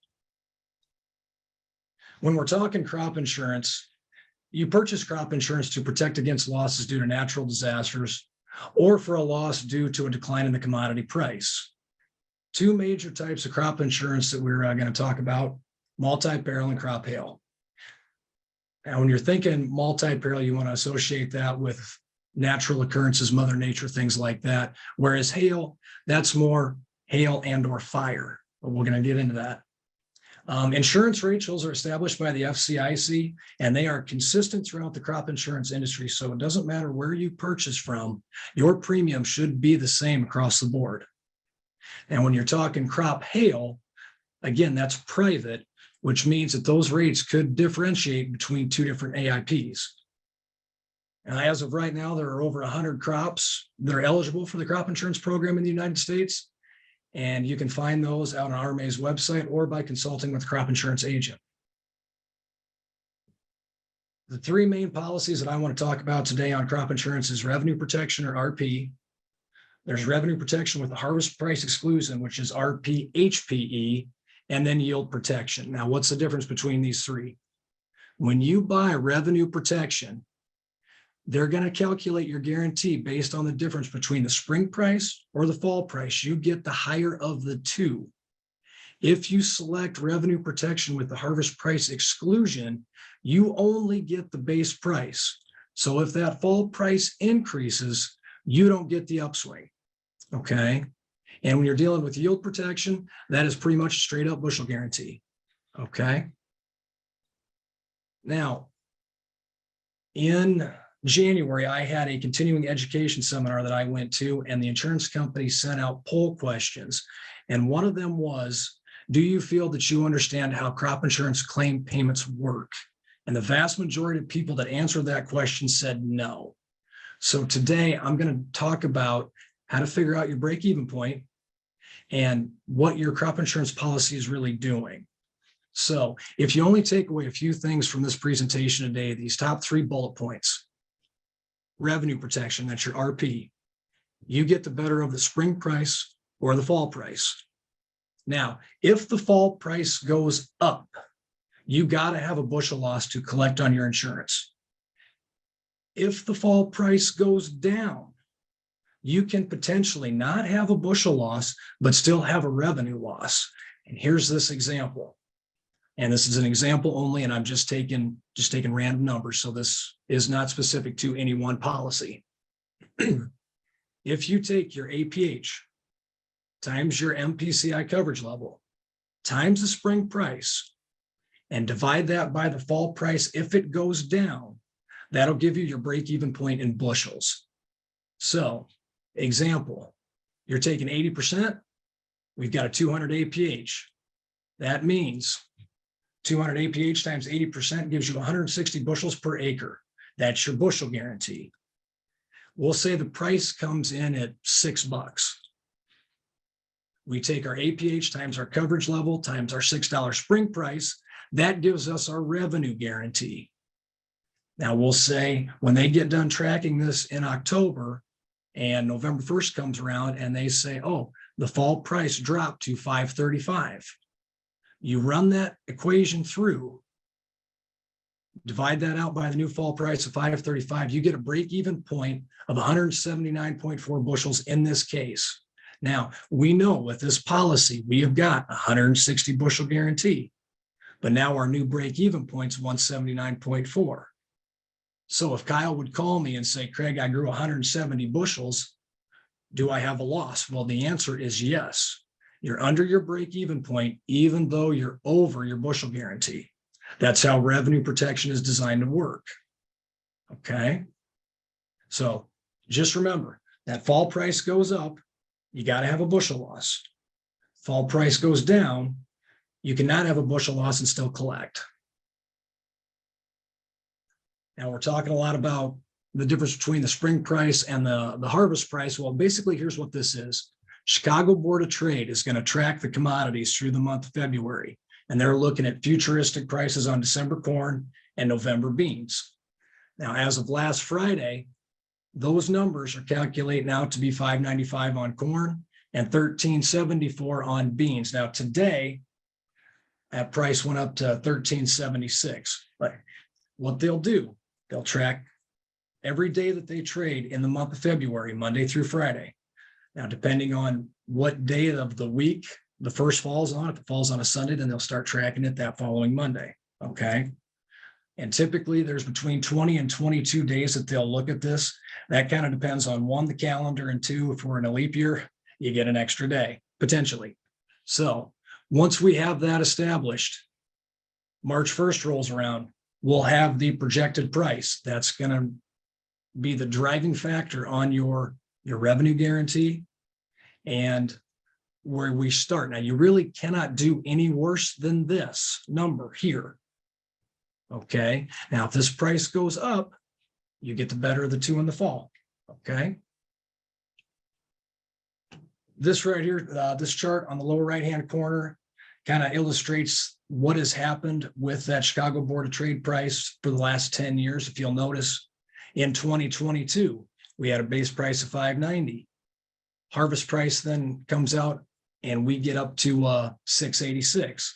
When we're talking crop insurance, you purchase crop insurance to protect against losses due to natural disasters, or for a loss due to a decline in the commodity price. Two major types of crop insurance that we're going to talk about, multi-peril and crop hail. Now, when you're thinking multi-peril, you want to associate that with natural occurrences, Mother Nature, things like that. Whereas hail, that's more hail and or fire. But we're going to get into that. Insurance rates are established by the FCIC, and they are consistent throughout the crop insurance industry. So it doesn't matter where you purchase from, your premium should be the same across the board. And when you're talking crop hail, again, that's private, which means that those rates could differentiate between two different AIPs. And as of right now, there are over 100 crops that are eligible for the crop insurance program in the United States. And you can find those out on RMA's website or by consulting with a crop insurance agent. The three main policies that I want to talk about today on crop insurance is revenue protection, or RP. There's revenue protection with the harvest price exclusion, which is RPHPE, and then yield protection. Now, what's the difference between these three? When you buy revenue protection, they're going to calculate your guarantee based on the difference between the spring price or the fall price. You get the higher of the two. If you select revenue protection with the harvest price exclusion, you only get the base price. So if that fall price increases, you don't get the upswing. Okay. And when you're dealing with yield protection, that is pretty much straight up bushel guarantee. Okay. Now, in January, I had a continuing education seminar that I went to, and the insurance company sent out poll questions. And one of them was, do you feel that you understand how crop insurance claim payments work? And the vast majority of people that answered that question said no. So today I'm going to talk about how to figure out your break-even point and what your crop insurance policy is really doing. So if you only take away a few things from this presentation today, these top three bullet points: revenue protection, that's your RP. You get the better of the spring price or the fall price. Now, if the fall price goes up, you got to have a bushel loss to collect on your insurance. If the fall price goes down, you can potentially not have a bushel loss, but still have a revenue loss. And here's this example. And this is an example only, and I'm just taking random numbers. So this is not specific to any one policy. If you take your APH times your MPCI coverage level times the spring price and divide that by the fall price, if it goes down, that'll give you your break-even point in bushels. So, example, you're taking 80%, we've got a 200 APH. That means 200 APH times 80% gives you 160 bushels per acre. That's your bushel guarantee. We'll say the price comes in at $6. We take our APH times our coverage level times our $6 spring price. That gives us our revenue guarantee. Now we'll say when they get done tracking this in October and November 1st comes around and they say, oh, the fall price dropped to $5.35. You run that equation through, divide that out by the new fall price of $5.35, you get a break-even point of 179.4 bushels in this case. Now, we know with this policy, we have got 160 bushel guarantee, but now our new break-even point is 179.4. So if Kyle would call me and say, Craig, I grew 170 bushels, do I have a loss? Well, the answer is yes. You're under your break-even point, even though you're over your bushel guarantee. That's how revenue protection is designed to work. Okay. So just remember that fall price goes up, you got to have a bushel loss. Fall price goes down, you cannot have a bushel loss and still collect. Now we're talking a lot about the difference between the spring price and the harvest price. Well, basically, here's what this is. Chicago Board of Trade is going to track the commodities through the month of February, and they're looking at futuristic prices on December corn and November beans. Now, as of last Friday, those numbers are calculating out to be $5.95 on corn and $13.74 on beans. Now, today, that price went up to $13.76. But what they'll do, they'll track every day that they trade in the month of February, Monday through Friday. Now, depending on what day of the week the first falls on, if it falls on a Sunday, then they'll start tracking it that following Monday. Okay. And typically there's between 20 and 22 days that they'll look at this. That kind of depends on one, the calendar, and two, if we're in a leap year, you get an extra day potentially. So once we have that established, March 1st rolls around, we'll have the projected price. That's going to be the driving factor on your revenue guarantee and where we start. Now, you really cannot do any worse than this number here. Okay. Now, if this price goes up, you get the better of the two in the fall. Okay. This right here, this chart on the lower right-hand corner kind of illustrates what has happened with that Chicago Board of Trade price for the last 10 years. If you'll notice, in 2022, we had a base price of $5.90. Harvest price then comes out and we get up to $6.86.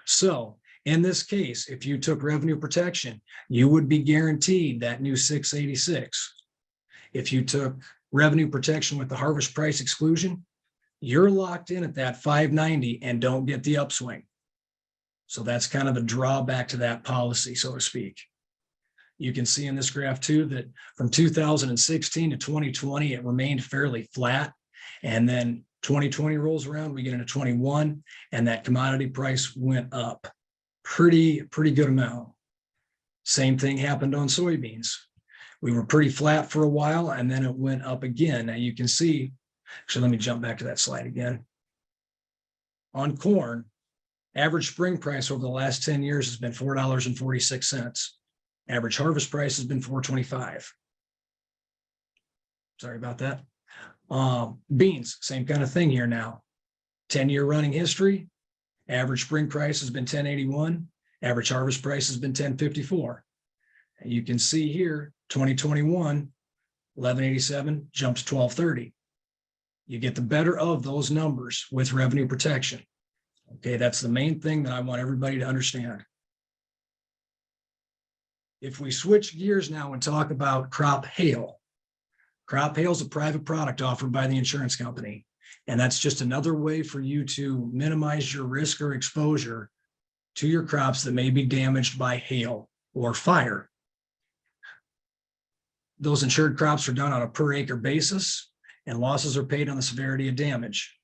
So in this case, if you took revenue protection, you would be guaranteed that new $6.86. If you took revenue protection with the harvest price exclusion, you're locked in at that $5.90 and don't get the upswing. So that's kind of the drawback to that policy, so to speak. You can see in this graph too, that from 2016 to 2020, it remained fairly flat. And then 2020 rolls around, we get into 21, and that commodity price went up pretty good amount. Same thing happened on soybeans. We were pretty flat for a while, and then it went up again. Now you can see, actually, let me jump back to that slide again. On corn, average spring price over the last 10 years has been $4.46. Average harvest price has been $4.25. Sorry about that. Beans, same kind of thing here now. 10-year running history. Average spring price has been $10.81. Average harvest price has been $10.54. And you can see here, 2021, $11.87 jumps $12.30. You get the better of those numbers with revenue protection. Okay, that's the main thing that I want everybody to understand. If we switch gears now and talk about crop hail is a private product offered by the insurance company. And that's just another way for you to minimize your risk or exposure to your crops that may be damaged by hail or fire. Those insured crops are done on a per acre basis, and losses are paid on the severity of damage.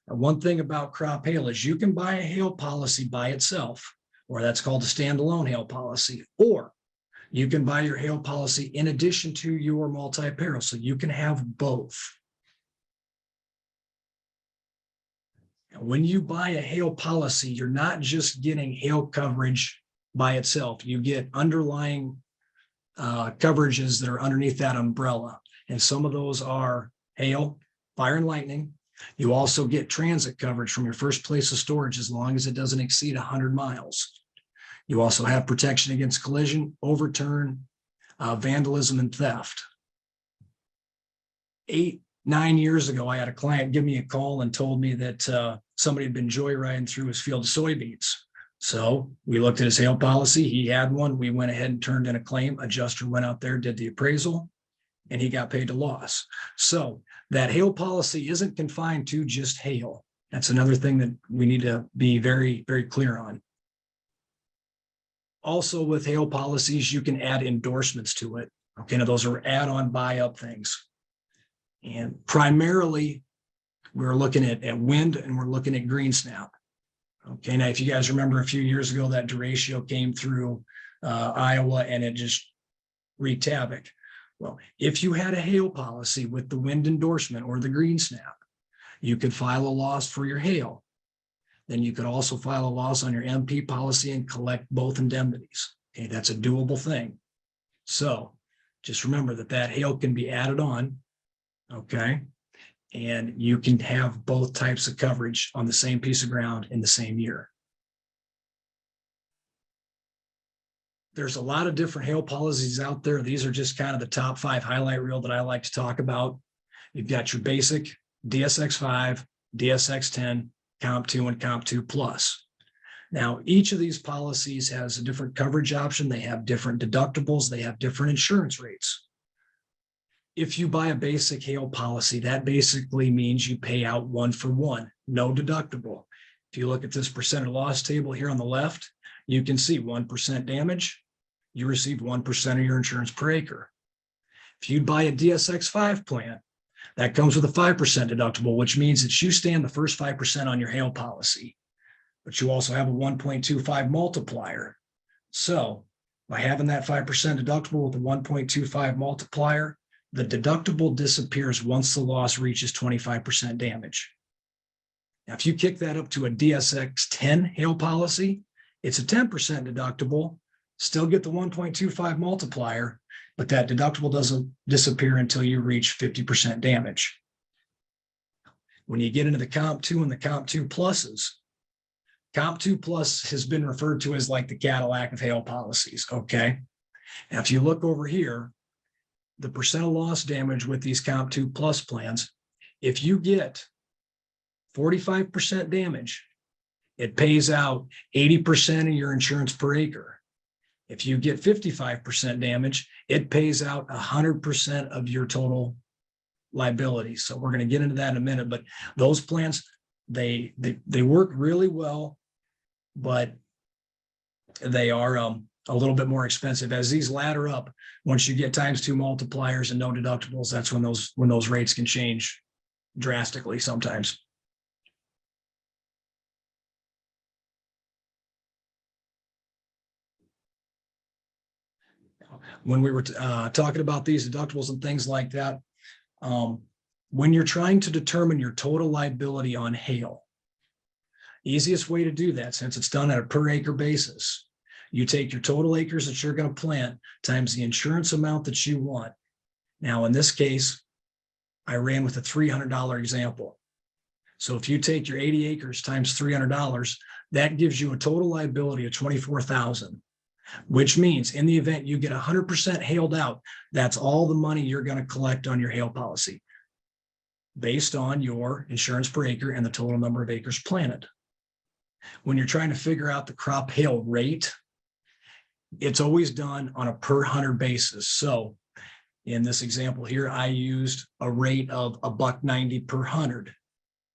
Now, one thing about crop hail is you can buy a hail policy by itself, or that's called a standalone hail policy, or you can buy your hail policy in addition to your multi-peril, so you can have both. When you buy a hail policy, you're not just getting hail coverage by itself. You get underlying coverages that are underneath that umbrella. And some of those are hail, fire, and lightning. You also get transit coverage from your first place of storage as long as it doesn't exceed 100 miles. You also have protection against collision, overturn, vandalism, and theft. 8-9 years ago, I had a client give me a call and told me that somebody had been joyriding through his field of soybeans. So we looked at his hail policy. He had one. We went ahead and turned in a claim. Adjuster went out there, did the appraisal, and he got paid to loss. So that hail policy isn't confined to just hail. That's another thing that we need to be very, very clear on. Also with hail policies, you can add endorsements to it. Okay, now those are add-on buy-up things. And primarily, we're looking at wind and we're looking at green snap. Okay, now if you guys remember a few years ago, that derecho came through Iowa and it just wreaked havoc. Well, if you had a hail policy with the wind endorsement or the green snap, you could file a loss for your hail. Then you could also file a loss on your MP policy and collect both indemnities. Okay, that's a doable thing. So just remember that hail can be added on. Okay, and you can have both types of coverage on the same piece of ground in the same year. There's a lot of different hail policies out there. These are just kind of the top 5 highlight reel that I like to talk about. You've got your basic DSX5, DSX10, Comp 2, and Comp 2 Plus. Now, each of these policies has a different coverage option. They have different deductibles. They have different insurance rates. if you buy a basic hail policy, that basically means you pay out 1-for-1, no deductible. If you look at this percent of loss table here on the left, you can see 1% damage, you receive 1% of your insurance per acre. If you buy a DSX-5 plan, that comes with a 5% deductible, which means that you stand the first 5% on your hail policy, but you also have a 1.25 multiplier. So by having that 5% deductible with a 1.25 multiplier, the deductible disappears once the loss reaches 25% damage. Now, if you kick that up to a DSX-10 hail policy, it's a 10% deductible, still get the 1.25 multiplier, but that deductible doesn't disappear until you reach 50% damage. When you get into the Comp 2 and the Comp 2 pluses, Comp 2 Plus has been referred to as like the Cadillac of hail policies, okay? Now, if you look over here, the percent of loss damage with these Comp 2 Plus plans, if you get 45% damage, it pays out 80% of your insurance per acre. If you get 55% damage, it pays out 100% of your total liability. So we're going to get into that in a minute, but those plans, they work really well, but they are a little bit more expensive. As these ladder up, once you get ×2 multipliers and no deductibles, that's when those rates can change drastically sometimes. When we were talking about these deductibles and things like that, when you're trying to determine your total liability on hail, easiest way to do that, since it's done at a per acre basis, you take your total acres that you're going to plant times the insurance amount that you want. Now, in this case, I ran with a $300 example. So if you take your 80 acres times $300, that gives you a total liability of $24,000. Which means in the event you get 100% hailed out, that's all the money you're going to collect on your hail policy based on your insurance per acre and the total number of acres planted. When you're trying to figure out the crop hail rate, it's always done on a per 100 basis. So in this example here, I used a rate of $1.90 per 100.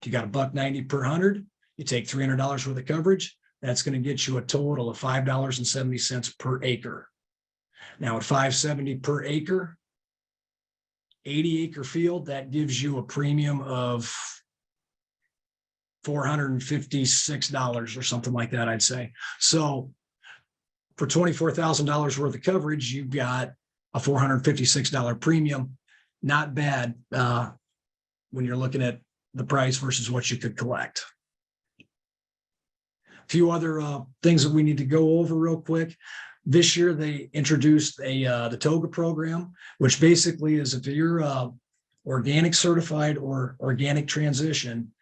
If you got $1.90 per 100, you take $300 worth of coverage. That's going to get you a total of $5.70 per acre. Now at $5.70 per acre, 80 acre field, that gives you a premium of $456 or something like that, I'd say. So for $24,000 worth of coverage, you've got a $456 premium. Not bad when you're looking at the price versus what you could collect. A few other things that we need to go over real quick. This year, they introduced the TOGA program, which basically is if you're organic certified or organic transition,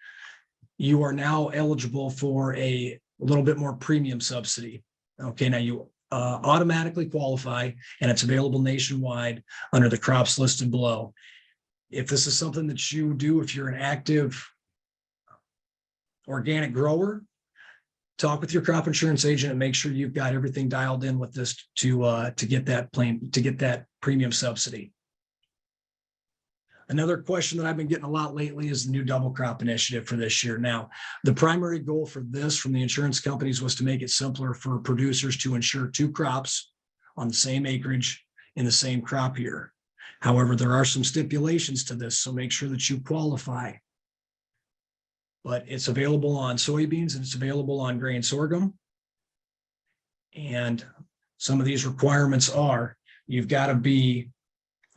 you are now eligible for a little bit more premium subsidy. Okay, now you automatically qualify, and it's available nationwide under the crops listed below. If this is something that you do, if you're an active organic grower, talk with your crop insurance agent and make sure you've got everything dialed in with this to get that premium subsidy. Another question that I've been getting a lot lately is the new double crop initiative for this year. Now, the primary goal for this from the insurance companies was to make it simpler for producers to insure 2 crops on the same acreage in the same crop year. However, there are some stipulations to this, so make sure that you qualify. But it's available on soybeans and it's available on grain sorghum. And some of these requirements are, you've got to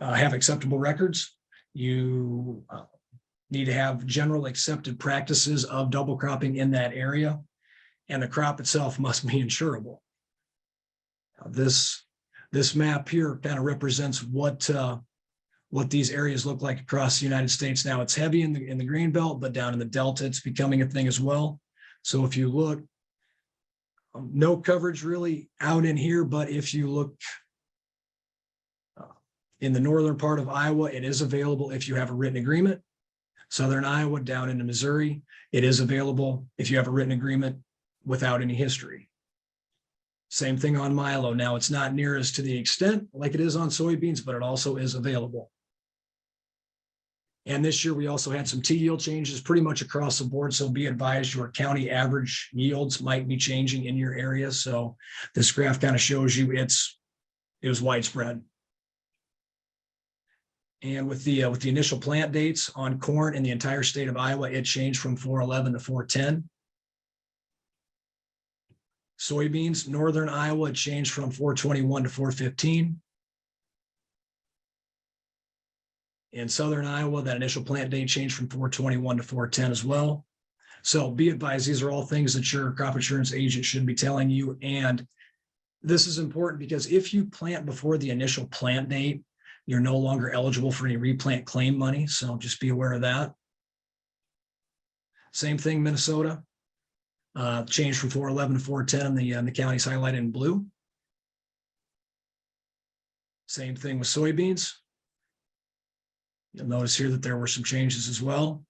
have acceptable records. You need to have general accepted practices of double cropping in that area, and the crop itself must be insurable. This map here kind of represents what these areas look like across the United States. Now it's heavy in the grain belt, but down in the Delta, it's becoming a thing as well. So if you look, no coverage really out in here, but if you look in the northern part of Iowa, it is available if you have a written agreement. Southern Iowa down into Missouri, it is available if you have a written agreement without any history. Same thing on milo. Now it's not near as to the extent like it is on soybeans, but it also is available. And this year, we also had some T yield changes pretty much across the board. So be advised your county average yields might be changing in your area. So this graph kind of shows you it was widespread. And with the initial plant dates on corn in the entire state of Iowa, it changed from 411 to 410. Soybeans, northern Iowa, it changed from 421 to 415. In southern Iowa, that initial plant date changed from 421 to 410 as well. So be advised, these are all things that your crop insurance agent should be telling you. And this is important because if you plant before the initial plant date, you're no longer eligible for any replant claim money. So just be aware of that. Same thing, Minnesota. Changed from 411 to 410 in the counties highlighted in blue. Same thing with soybeans. You'll notice here that there were some changes as well.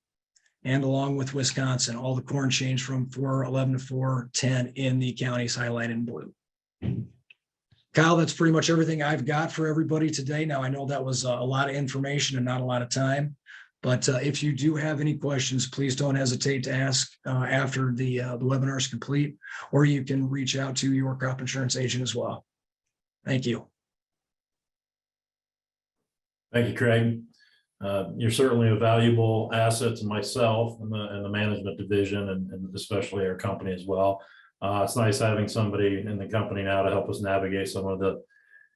And along with Wisconsin, all the corn changed from 411 to 410 in the counties highlighted in blue. Kyle, that's pretty much everything I've got for everybody today. Now, I know that was a lot of information and not a lot of time, but if you do have any questions, please don't hesitate to ask after the webinar is complete, or you can reach out to your crop insurance agent as well. Thank you. Thank you, Craig. You're certainly a valuable asset to myself and the management division, and especially our company as well. It's nice having somebody in the company now to help us navigate some of the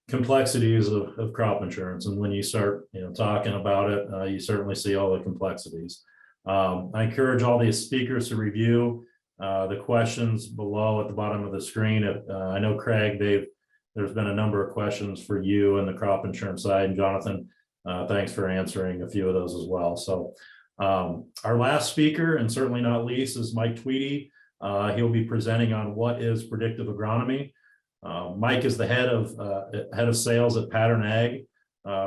complexities of crop insurance. And when you start, talking about it, you certainly see all the complexities. I encourage all these speakers to review the questions below at the bottom of the screen. I know, Craig, there's been a number of questions for you and the crop insurance side, and Johnathan, thanks for answering a few of those as well. So our last speaker, and certainly not least, is Mike Tweedy. He'll be presenting on what is predictive agronomy. Mike is the head of sales at Pattern Ag.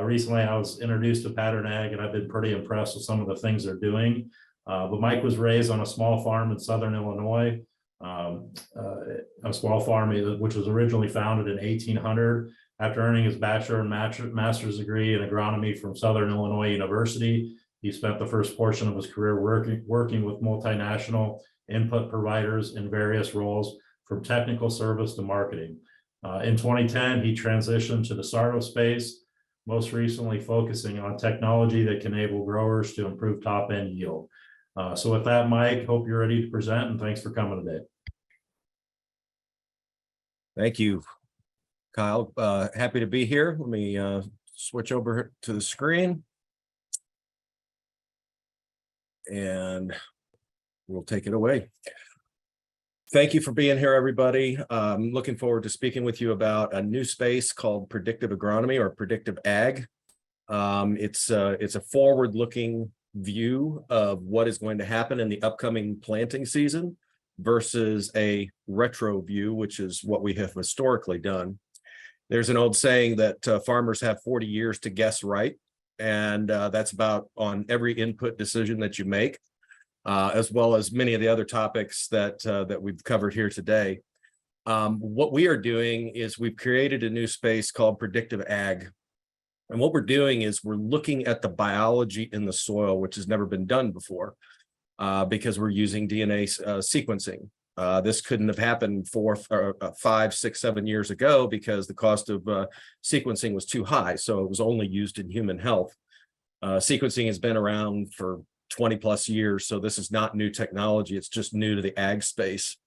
Recently, I was introduced to Pattern Ag, and I've been pretty impressed with some of the things they're doing. But Mike was raised on a small farm in Southern Illinois, a small farm which was originally founded in 1800. After earning his bachelor and master's degree in agronomy from Southern Illinois University, he spent the first portion of his career working with multinational input providers in various roles, from technical service to marketing. In 2010, he transitioned to the startup space, most recently focusing on technology that can enable growers to improve top-end yield. So with that, Mike, hope you're ready to present, and thanks for coming today. Thank you, Kyle. Happy to be here. Let me switch over to the screen, and we'll take it away. Thank you for being here, everybody. I'm looking forward to speaking with you about a new space called predictive agronomy, or predictive ag. It's a forward-looking view of what is going to happen in the upcoming planting season versus a retro view, which is what we have historically done. There's an old saying that farmers have 40 years to guess right, and that's about on every input decision that you make, as well as many of the other topics that we've covered here today. What we are doing is we've created a new space called predictive ag. And what we're doing is we're looking at the biology in the soil, which has never been done before, because we're using DNA sequencing. This couldn't have happened 5, 6, 7 years ago because the cost of sequencing was too high. So it was only used in human health. Sequencing has been around for 20 plus years. So this is not new technology. It's just new to the ag space.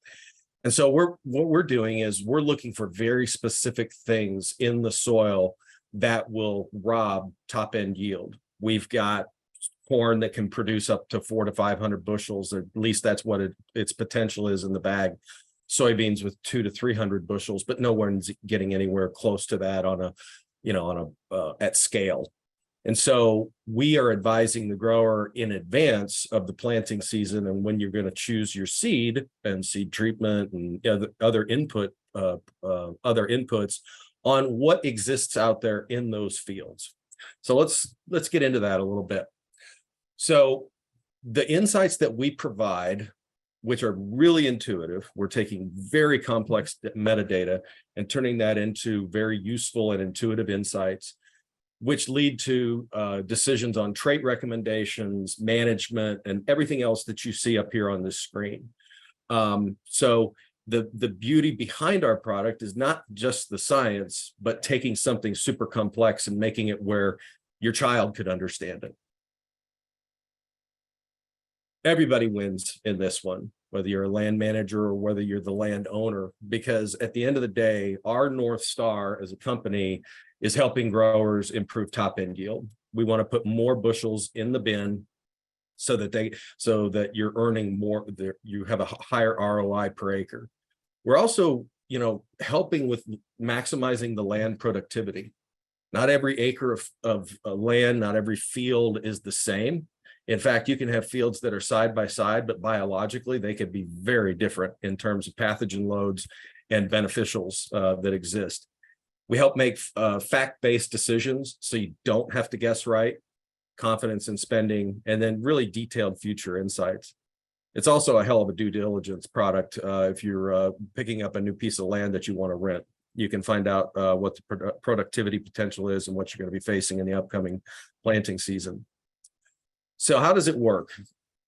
And so what we're doing is we're looking for very specific things in the soil that will rob top end yield. We've got corn that can produce up to 400 to 500 bushels. At least that's what its potential is in the bag. Soybeans with 200 to 300 bushels, but no one's getting anywhere close to that at scale. And so we are advising the grower in advance of the planting season and when you're going to choose your seed and seed treatment and other inputs on what exists out there in those fields. So let's get into that a little bit. So the insights that we provide, which are really intuitive, we're taking very complex metadata and turning that into very useful and intuitive insights. which lead to decisions on trait recommendations, management, and everything else that you see up here on this screen. So the beauty behind our product is not just the science, but taking something super complex and making it where your child could understand it. Everybody wins in this one, whether you're a land manager or whether you're the landowner, because at the end of the day, our North Star as a company is helping growers improve top end yield. We want to put more bushels in the bin so that you're earning more, you have a higher ROI per acre. We're also, helping with maximizing the land productivity. Not every acre of land, not every field is the same. In fact, you can have fields that are side by side, but biologically they could be very different in terms of pathogen loads and beneficials that exist. We help make fact-based decisions so you don't have to guess right, confidence in spending, and then really detailed future insights. It's also a hell of a due diligence product if you're picking up a new piece of land that you want to rent. You can find out what the productivity potential is and what you're going to be facing in the upcoming planting season. So how does it work?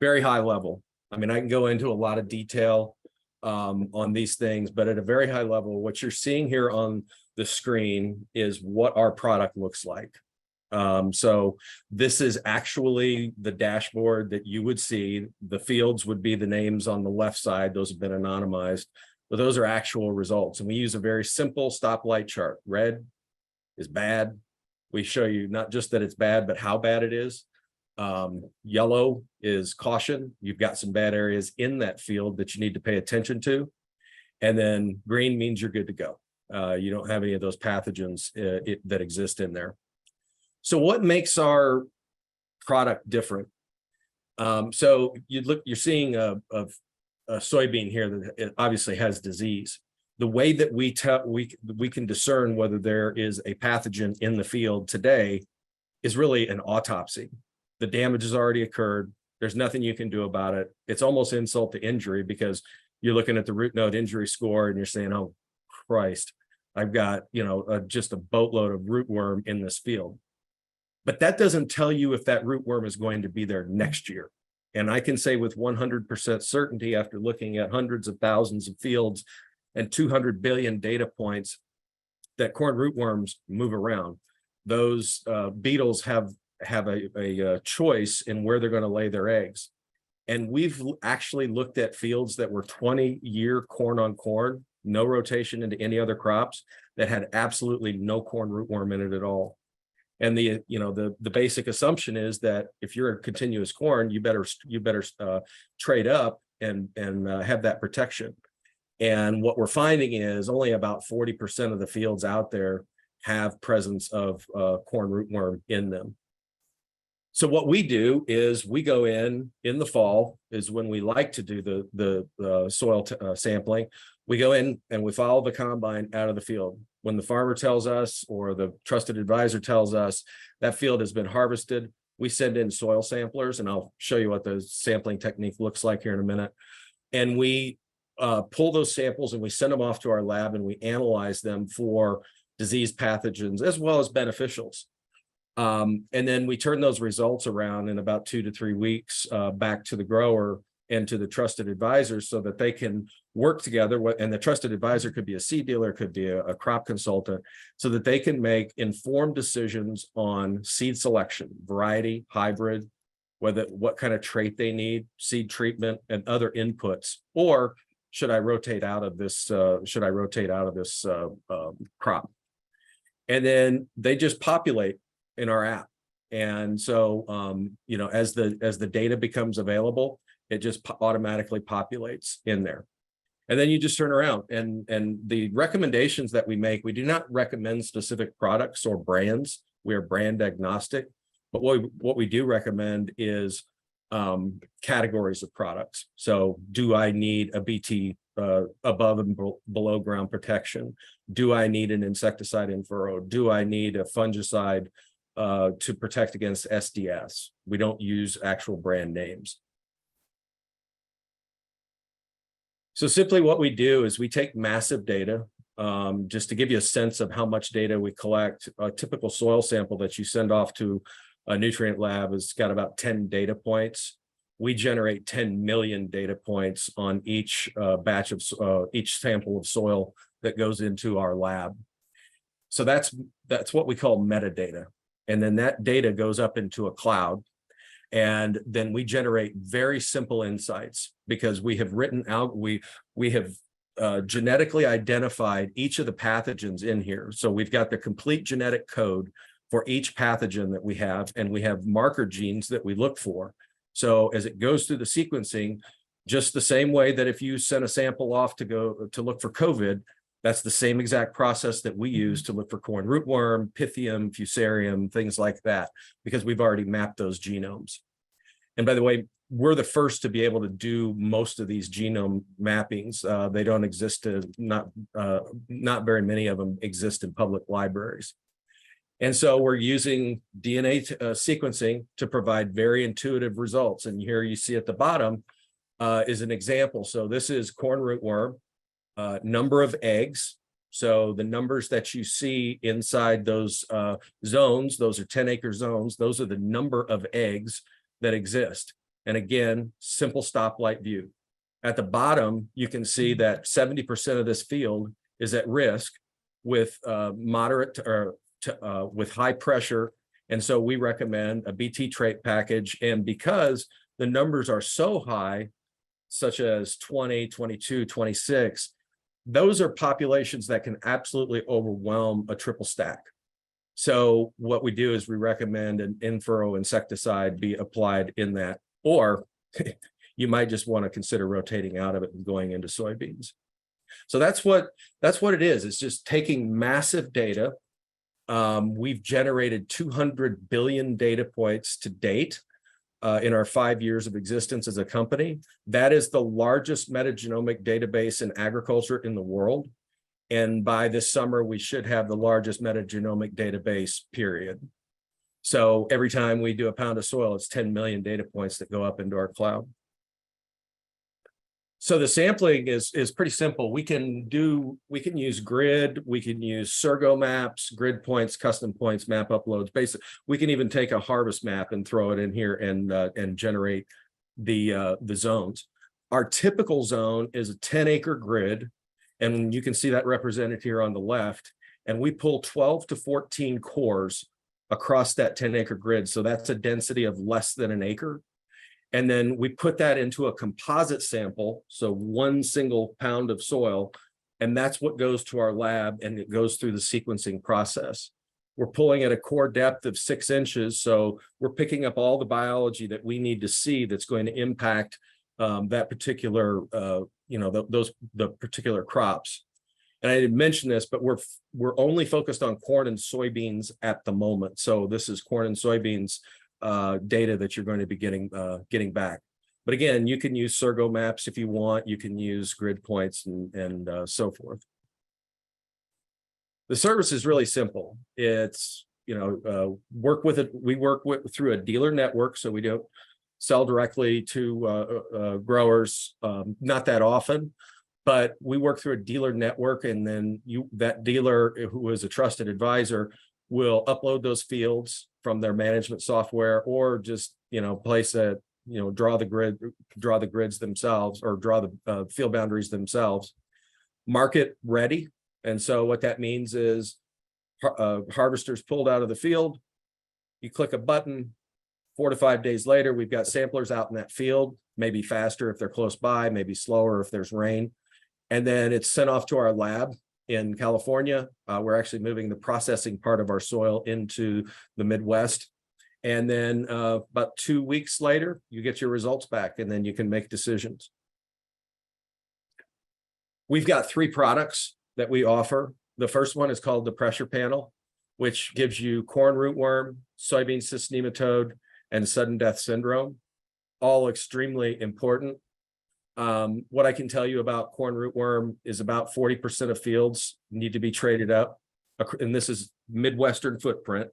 Very high level. I mean, I can go into a lot of detail on these things, but at a very high level, what you're seeing here on the screen is what our product looks like. So this is actually the dashboard that you would see. The fields would be the names on the left side. Those have been anonymized, but those are actual results. And we use a very simple stoplight chart. Red is bad. We show you not just that it's bad, but how bad it is. Yellow is caution. You've got some bad areas in that field that you need to pay attention to. And then green means you're good to go. You don't have any of those pathogens that exist in there. So what makes our product different? So you're seeing a soybean here that it obviously has disease. The way that we can discern whether there is a pathogen in the field today is really an autopsy. The damage has already occurred. There's nothing you can do about it. It's almost insult to injury because you're looking at the root node injury score and you're saying, oh, Christ, I've got, just a boatload of rootworm in this field. But that doesn't tell you if that rootworm is going to be there next year. And I can say with 100% certainty after looking at hundreds of thousands of fields and 200 billion data points that corn rootworms move around. Those beetles have a choice in where they're going to lay their eggs. And we've actually looked at fields that were 20-year corn on corn, no rotation into any other crops, that had absolutely no corn rootworm in it at all. And the basic assumption is that if you're a continuous corn, you better trade up and have that protection. And what we're finding is only about 40% of the fields out there have presence of corn rootworm in them. So what we do is we go in the fall is when we like to do the soil sampling. We go in and we follow the combine out of the field. When the farmer tells us or the trusted advisor tells us that field has been harvested, we send in soil samplers, and I'll show you what the sampling technique looks like here in a minute. And we pull those samples and we send them off to our lab and we analyze them for disease pathogens as well as beneficials. And then we turn those results around in about 2 to 3 weeks back to the grower and to the trusted advisors so that they can work together. And the trusted advisor could be a seed dealer, could be a crop consultant, so that they can make informed decisions on seed selection, variety, hybrid, what kind of trait they need, seed treatment, and other inputs. Or should I rotate out of this? Crop? And then they just populate in our app. And so, as the data becomes available, it just automatically populates in there. And then you just turn around and the recommendations that we make, we do not recommend specific products or brands. We are brand agnostic, but what we do recommend is categories of products. So do I need a BT above and below ground protection? Do I need an insecticide in furrow? Do I need a fungicide to protect against SDS? We don't use actual brand names. So simply what we do is we take massive data. just to give you a sense of how much data we collect. A typical soil sample that you send off to a nutrient lab has got about 10 data points. We generate 10 million data points on each batch of each sample of soil that goes into our lab. So that's what we call metadata. And then that data goes up into a cloud. And then we generate very simple insights because we have written out, we have genetically identified each of the pathogens in here. So we've got the complete genetic code for each pathogen that we have, and we have marker genes that we look for. So as it goes through the sequencing, just the same way that if you send a sample off to look for COVID, that's the same exact process that we use to look for corn rootworm, Pythium, Fusarium, things like that, because we've already mapped those genomes. And by the way, we're the first to be able to do most of these genome mappings. They don't exist, not very many of them exist in public libraries. And so we're using DNA sequencing to provide very intuitive results. And here you see at the bottom is an example. So this is corn rootworm, number of eggs. So the numbers that you see inside those zones, those are 10-acre zones. Those are the number of eggs that exist. And again, simple stoplight view. At the bottom, you can see that 70% of this field is at risk with moderate with high pressure. And so we recommend a BT trait package. And because the numbers are so high, such as 20, 22, 26, those are populations that can absolutely overwhelm a triple stack. So what we do is we recommend an in-furrow insecticide be applied in that, or you might just want to consider rotating out of it and going into soybeans. So that's what it is. It's just taking massive data. We've generated 200 billion data points to date in our 5 years of existence as a company. That is the largest metagenomic database in agriculture in the world. And by this summer, we should have the largest metagenomic database, period. So every time we do a pound of soil, it's 10 million data points that go up into our cloud. So the sampling is pretty simple. We can use grid, we can use Sergo maps, grid points, custom points, map uploads. Basically, we can even take a harvest map and throw it in here and generate the zones. Our typical zone is a 10-acre grid, and you can see that represented here on the left. And we pull 12 to 14 cores across that 10-acre grid. So that's a density of less than an acre. And then we put that into a composite sample, so 1 single pound of soil, and that's what goes to our lab, and it goes through the sequencing process. We're pulling at a core depth of 6 inches, so we're picking up all the biology that we need to see that's going to impact that particular, the particular crops. And I didn't mention this, but we're only focused on corn and soybeans at the moment. So this is corn and soybeans data that you're going to be getting back. But again, you can use Sergo maps if you want. You can use grid points and so forth. The service is really simple. It's work with it. We work through a dealer network, so we don't sell directly to growers, not that often. But we work through a dealer network, and then that dealer, who is a trusted advisor, will upload those fields from their management software, or just place a draw the grids themselves, or draw the field boundaries themselves. Market ready, and so what that means is harvesters pulled out of the field. You click a button. 4 to 5 days later, we've got samplers out in that field. Maybe faster if they're close by, maybe slower if there's rain, and then it's sent off to our lab in California. We're actually moving the processing part of our soil into the Midwest. And then about 2 weeks later, you get your results back, and then you can make decisions. We've got 3 products that we offer. The first one is called the Pressure Panel, which gives you corn rootworm, soybean cyst nematode, and sudden death syndrome, all extremely important. What I can tell you about corn rootworm is about 40% of fields need to be traded up, and this is Midwestern footprint.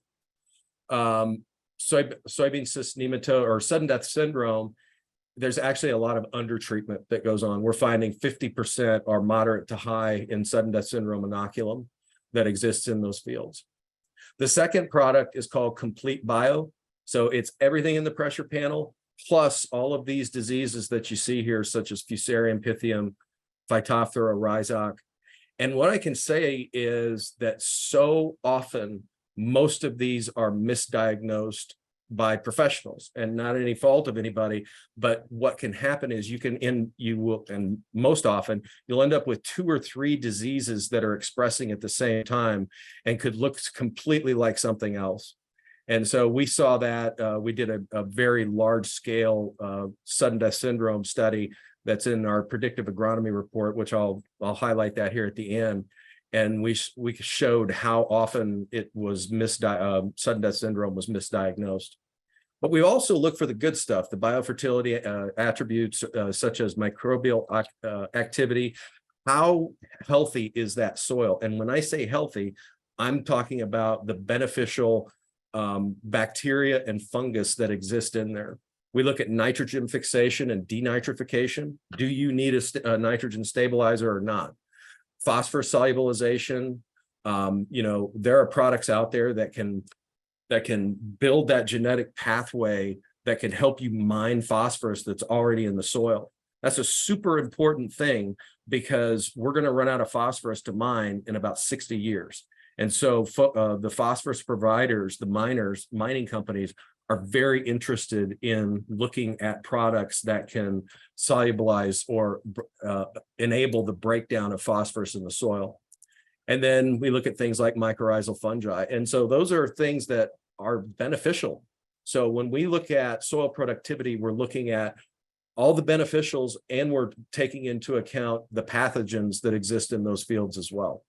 Soybean cyst nematode or sudden death syndrome there's actually a lot of undertreatment that goes on. We're finding 50% are moderate to high in sudden death syndrome inoculum that exists in those fields. The second product is called Complete Bio. So it's everything in the pressure panel, plus all of these diseases that you see here, such as Fusarium, Pythium, Phytophthora, Rhizoc. And what I can say is that so often, most of these are misdiagnosed by professionals, and not any fault of anybody. But what can happen is and most often you'll end up with 2 or 3 diseases that are expressing at the same time and could look completely like something else. And so we saw that we did a very large scale sudden death syndrome study that's in our predictive agronomy report, which I'll highlight that here at the end. And we showed how often it was sudden death syndrome was misdiagnosed. But we also look for the good stuff, the biofertility attributes such as microbial activity. How healthy is that soil? And when I say healthy, I'm talking about the beneficial bacteria and fungus that exist in there. We look at nitrogen fixation and denitrification. Do you need a nitrogen stabilizer or not? Phosphorus solubilization. There are products out there that can build that genetic pathway that can help you mine phosphorus that's already in the soil. That's a super important thing because we're going to run out of phosphorus to mine in about 60 years. And so the phosphorus providers, the mining companies, are very interested in looking at products that can solubilize or enable the breakdown of phosphorus in the soil. And then we look at things like mycorrhizal fungi. And so those are things that are beneficial. So when we look at soil productivity, we're looking at all the beneficials, and we're taking into account the pathogens that exist in those fields as well.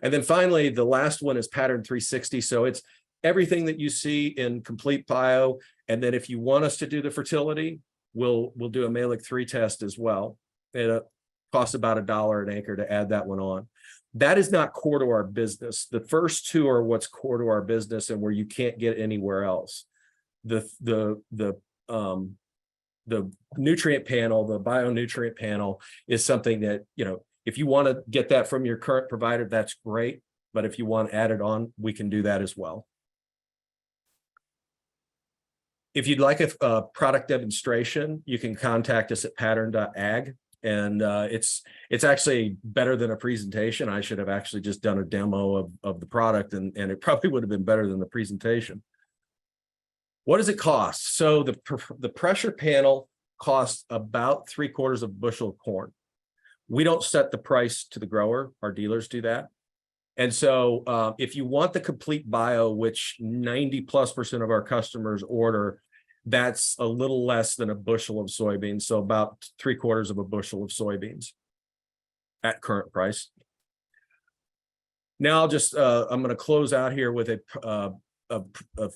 And then finally, the last one is Pattern 360. So it's everything that you see in Complete Bio. And then if you want us to do the fertility, we'll do a Malic 3 test as well. It costs about $1 an acre to add that one on. That is not core to our business. The first 2 are what's core to our business and where you can't get anywhere else. The nutrient panel, the bionutrient panel, is something that, if you want to get that from your current provider, that's great. But if you want to add it on, we can do that as well. If you'd like a product demonstration, you can contact us at pattern.ag. And it's actually better than a presentation. I should have actually just done a demo of the product, and it probably would have been better than the presentation. What does it cost? So the pressure panel costs about 3/4 of a bushel of corn. We don't set the price to the grower. Our dealers do that. And so if you want the Complete Bio, which 90+% of our customers order, that's a little less than a bushel of soybeans. So about 3/4 of a bushel of soybeans at current price. Now I'm going to close out here with a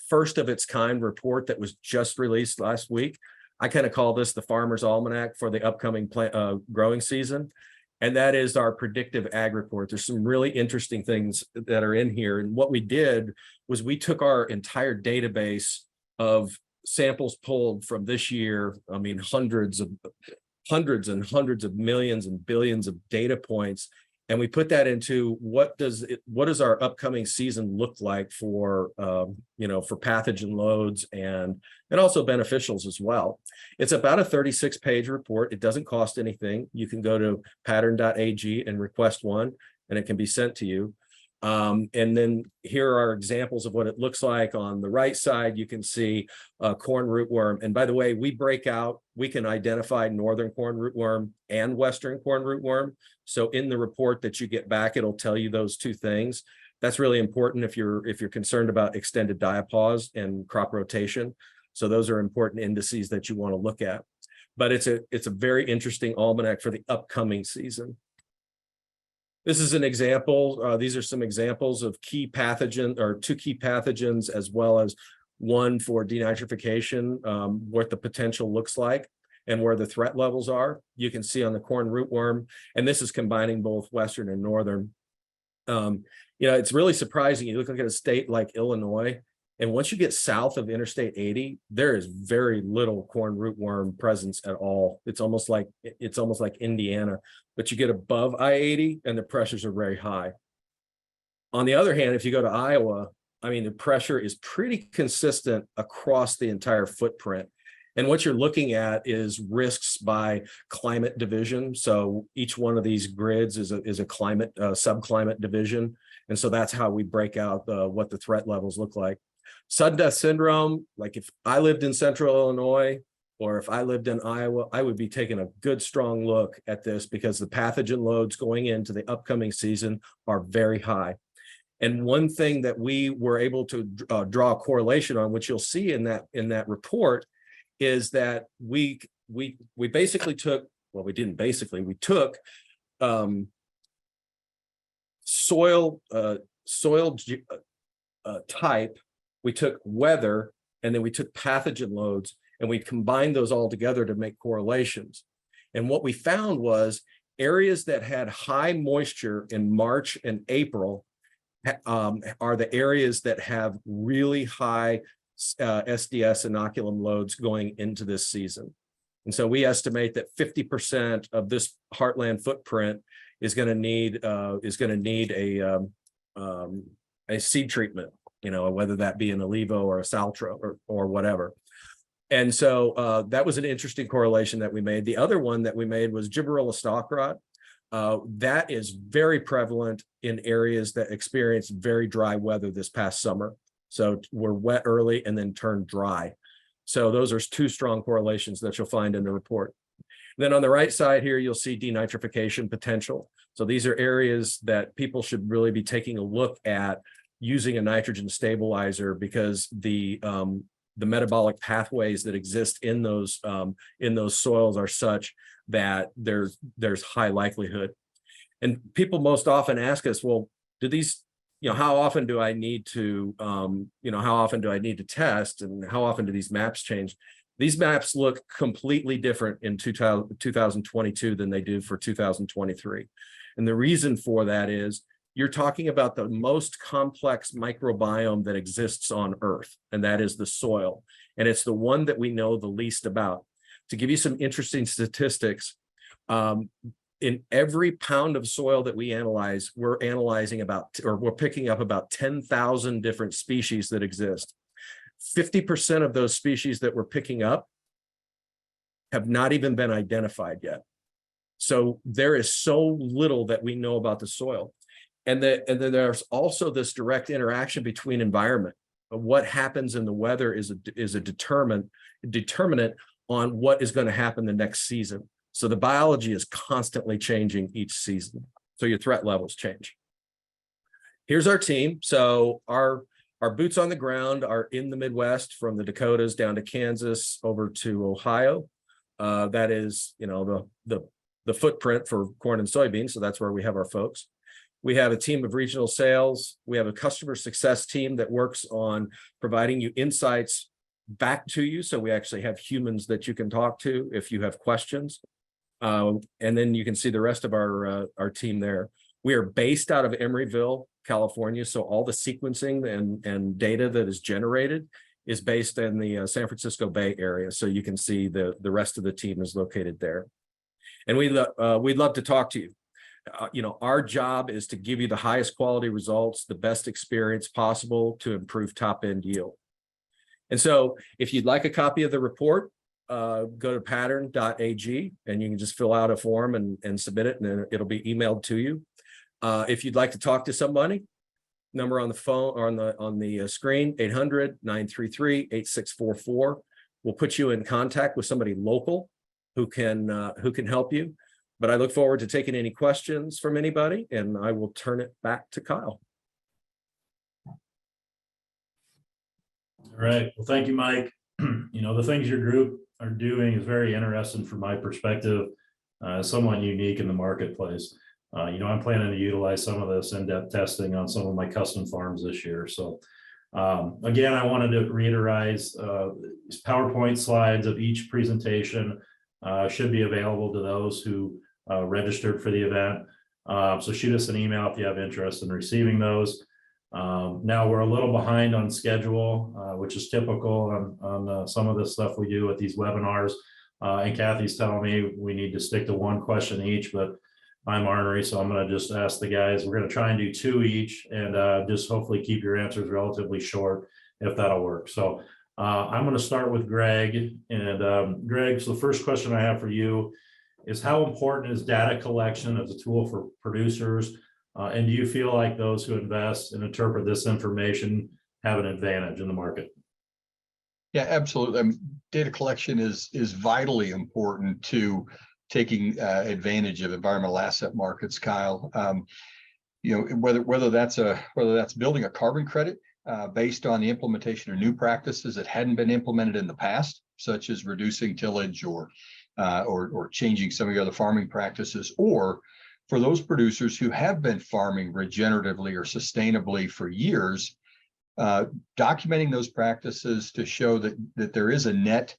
first of its kind report that was just released last week. I kind of call this the Farmer's Almanac for the upcoming growing season. And that is our predictive ag report. There's some really interesting things that are in here. And what we did was we took our entire database of samples pulled from this year. I mean, hundreds and hundreds of millions and billions of data points. And we put that into what does our upcoming season look like for for pathogen loads and also beneficials as well. It's about a 36-page report. It doesn't cost anything. You can go to pattern.ag and request one, and it can be sent to you. And then here are examples of what it looks like. On the right side, you can see corn rootworm. And by the way, we can identify northern corn rootworm and western corn rootworm. So in the report that you get back, it'll tell you those 2 things. That's really important if you're concerned about extended diapause and crop rotation. So those are important indices that you want to look at. But it's a very interesting almanac for the upcoming season. This is an example. These are some examples of key pathogen, or 2 key pathogens, as well as one for denitrification, what the potential looks like and where the threat levels are. You can see on the corn rootworm, and this is combining both western and northern. It's really surprising. You look at a state like Illinois, And once you get south of Interstate 80, there is very little corn rootworm presence at all. It's almost like Indiana, but you get above I-80 and the pressures are very high. On the other hand, if you go to Iowa, I mean, the pressure is pretty consistent across the entire footprint. And what you're looking at is risks by climate division. So each one of these grids is a climate subclimate division. And so that's how we break out what the threat levels look like. Sudden death syndrome, like if I lived in central Illinois or if I lived in Iowa, I would be taking a good strong look at this because the pathogen loads going into the upcoming season are very high. And one thing that we were able to draw a correlation on, which you'll see in that report, is that we basically took, well, we didn't basically, we took soil type, we took weather, and then we took pathogen loads, and we combined those all together to make correlations. And what we found was areas that had high moisture in March and April are the areas that have really high SDS inoculum loads going into this season. And so we estimate that 50% of this heartland footprint is going to need a seed treatment, whether that be an Olivo or a Saltra or whatever. And so that was an interesting correlation that we made. The other one that we made was Gibberella stalk rot. That is very prevalent in areas that experienced very dry weather this past summer. So we're wet early and then turned dry. So those are two strong correlations that you'll find in the report. Then on the right side here, you'll see denitrification potential. So these are areas that people should really be taking a look at using a nitrogen stabilizer because the metabolic pathways that exist in those soils are such that there's high likelihood. And people most often ask us, well, do these, how often do I need to, how often do I need to test and how often do these maps change? These maps look completely different in 2022 than they do for 2023. And the reason for that is you're talking about the most complex microbiome that exists on Earth, and that is the soil. And it's the one that we know the least about. To give you some interesting statistics, in every pound of soil that we analyze, we're picking up about 10,000 different species that exist. 50% of those species that we're picking up have not even been identified yet. So there is so little that we know about the soil. And then there's also this direct interaction between environment. What happens in the weather is a determinant on what is going to happen the next season. So the biology is constantly changing each season. So your threat levels change. Here's our team. So our boots on the ground are in the Midwest, from the Dakotas down to Kansas over to Ohio. That is, the footprint for corn and soybeans. So that's where we have our folks. We have a team of regional sales. We have a customer success team that works on providing you insights back to you. So we actually have humans that you can talk to if you have questions. And then you can see the rest of our team there. We are based out of Emeryville, California. So all the sequencing and data that is generated is based in the San Francisco Bay Area. So you can see the rest of the team is located there. And we'd love to talk to you. Our job is to give you the highest quality results, the best experience possible to improve top end yield. And so if you'd like a copy of the report, go to pattern.ag and you can just fill out a form and submit it, and then it'll be emailed to you. If you'd like to talk to somebody, number on the phone or on the screen, 800-933-8644. We'll put you in contact with somebody local who can help you. But I look forward to taking any questions from anybody, and I will turn it back to Kyle. All right. Well, thank you, Mike. The things your group are doing is very interesting from my perspective, somewhat unique in the marketplace. I'm planning to utilize some of this in-depth testing on some of my custom farms this year. So again, I wanted to reiterate these PowerPoint slides of each presentation should be available to those who registered for the event. So shoot us an email if you have interest in receiving those. Now we're a little behind on schedule, which is typical on some of the stuff we do at these webinars. And Kathy's telling me we need to stick to one question each, but I'm ornery, so I'm going to just ask the guys. We're going to try and do two each, and just hopefully keep your answers relatively short, if that'll work. So I'm going to start with Greg. And Greg, so the first question I have for you is, how important is data collection as a tool for producers? And do you feel like those who invest and interpret this information have an advantage in the market? Yeah, absolutely. I mean, data collection is vitally important to taking advantage of environmental asset markets, Kyle. You know, whether that's building a carbon credit based on the implementation of new practices that hadn't been implemented in the past, such as reducing tillage or changing some of the other farming practices, or for those producers who have been farming regeneratively or sustainably for years, documenting those practices to show that there is a net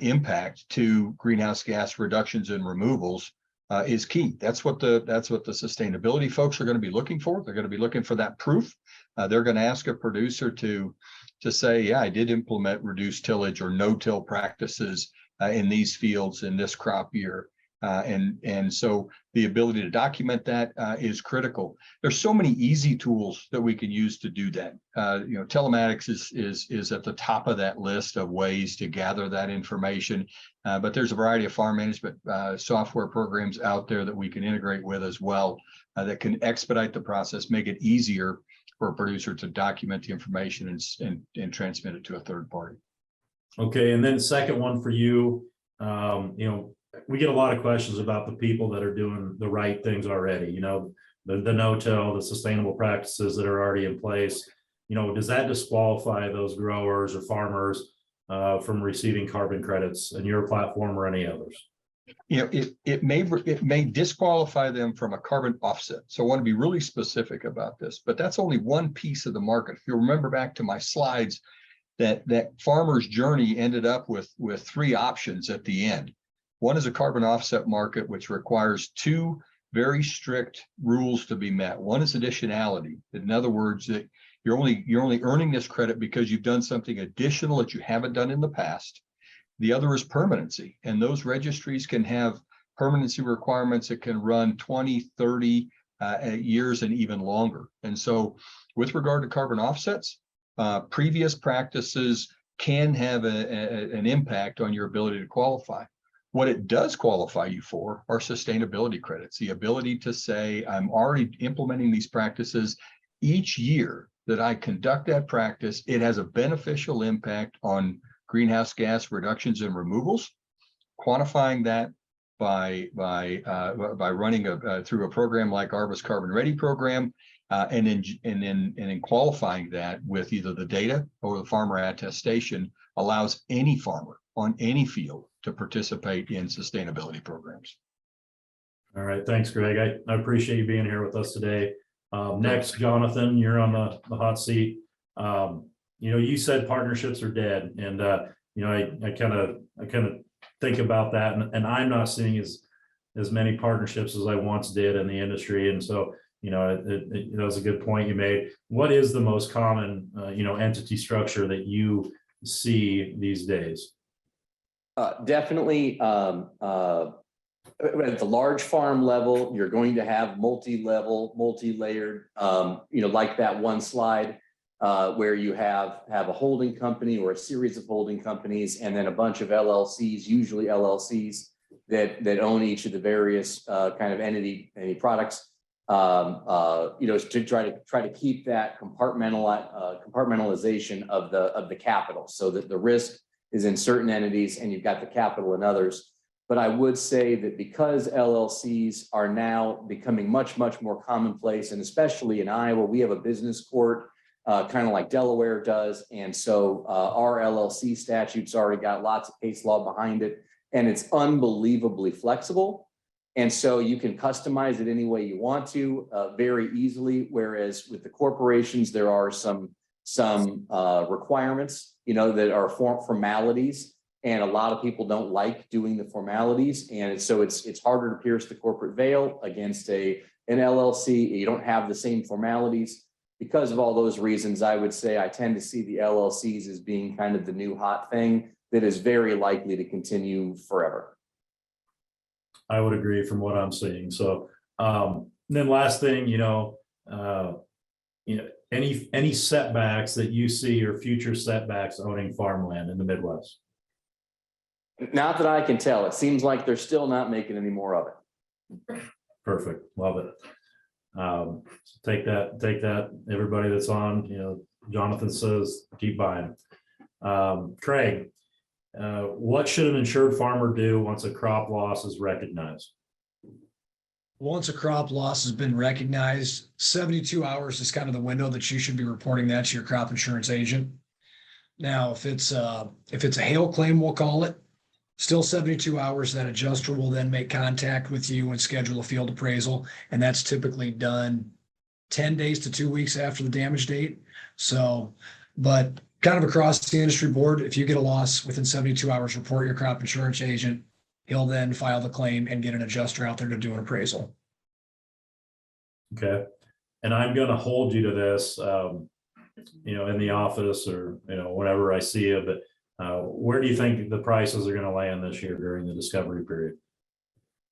impact to greenhouse gas reductions and removals is key. That's what the sustainability folks are going to be looking for. They're going to be looking for that proof. They're going to ask a producer to say, yeah, I did implement reduced tillage or no-till practices in these fields in this crop year. And so the ability to document that is critical. There's so many easy tools that we can use to do that. You know, telematics is at the top of that list of ways to gather that information. But there's a variety of farm management software programs out there that we can integrate with as well that can expedite the process, make it easier for a producer to document the information and transmit it to a third party. Okay, and then second one for you, you know, we get a lot of questions about the people that are doing the right things already, you know, the no-till, the sustainable practices that are already in place. You know, does that disqualify those growers or farmers from receiving carbon credits in your platform or any others? You know, it may disqualify them from a carbon offset. So I want to be really specific about this, but that's only one piece of the market. If you remember back to my slides, that farmer's journey ended up with three options at the end. One is a carbon offset market, which requires two very strict rules to be met. One is additionality. In other words, that you're only earning this credit because you've done something additional that you haven't done in the past. The other is permanency, and those registries can have permanency requirements that can run 20, 30 years and even longer. And so with regard to carbon offsets, previous practices can have an impact on your ability to qualify. What it does qualify you for are sustainability credits, the ability to say, I'm already implementing these practices. Each year that I conduct that practice, it has a beneficial impact on greenhouse gas reductions and removals. Quantifying that by running through a program like Arva's Carbon Ready program, and then qualifying that with either the data or the farmer attestation allows any farmer on any field to participate in sustainability programs. All right, thanks, Greg. I appreciate you being here with us today. Next, Johnathan, you're on the hot seat. You know, you said partnerships are dead, and you know, I kind of think about that, and I'm not seeing as many partnerships as I once did in the industry, and so you know, that was a good point you made. What is the most common you know, entity structure that you see these days? Definitely at the large farm level, you're going to have multi-level, multi-layered, you know, like that one slide where you have a holding company or a series of holding companies, and then a bunch of LLCs, usually LLCs that own each of the various kind of entity products. You know, to try to keep that compartmentalization of the capital, so that the risk is in certain entities and you've got the capital in others. But I would say that because LLCs are now becoming much, much more commonplace, and especially in Iowa, we have a business court kind of like Delaware does. And so our LLC statute's already got lots of case law behind it, and it's unbelievably flexible. And so you can customize it any way you want to very easily. Whereas with the corporations, there are some requirements, you know, that are formalities, and a lot of people don't like doing the formalities. And so it's harder to pierce the corporate veil against an LLC. You don't have the same formalities. because of all those reasons, I would say I tend to see the LLCs as being kind of the new hot thing that is very likely to continue forever. I would agree from what I'm seeing. So then last thing, any setbacks that you see or future setbacks owning farmland in the Midwest? Not that I can tell. It seems like they're still not making any more of it. Perfect. Love it. So take that, everybody that's on, Johnathan says, keep buying. Craig, what should an insured farmer do once a crop loss is recognized? Once a crop loss has been recognized, 72 hours is kind of the window that you should be reporting that to your crop insurance agent. Now, if it's a hail claim, we'll call it, still 72 hours, that adjuster will then make contact with you and schedule a field appraisal. And that's typically done 10 days to 2 weeks after the damage date. So, but kind of across the industry board, if you get a loss within 72 hours, report your crop insurance agent. He'll then file the claim and get an adjuster out there to do an appraisal. Okay. And I'm going to hold you to this, in the office or, whenever I see you, but where do you think the prices are going to land this year during the discovery period?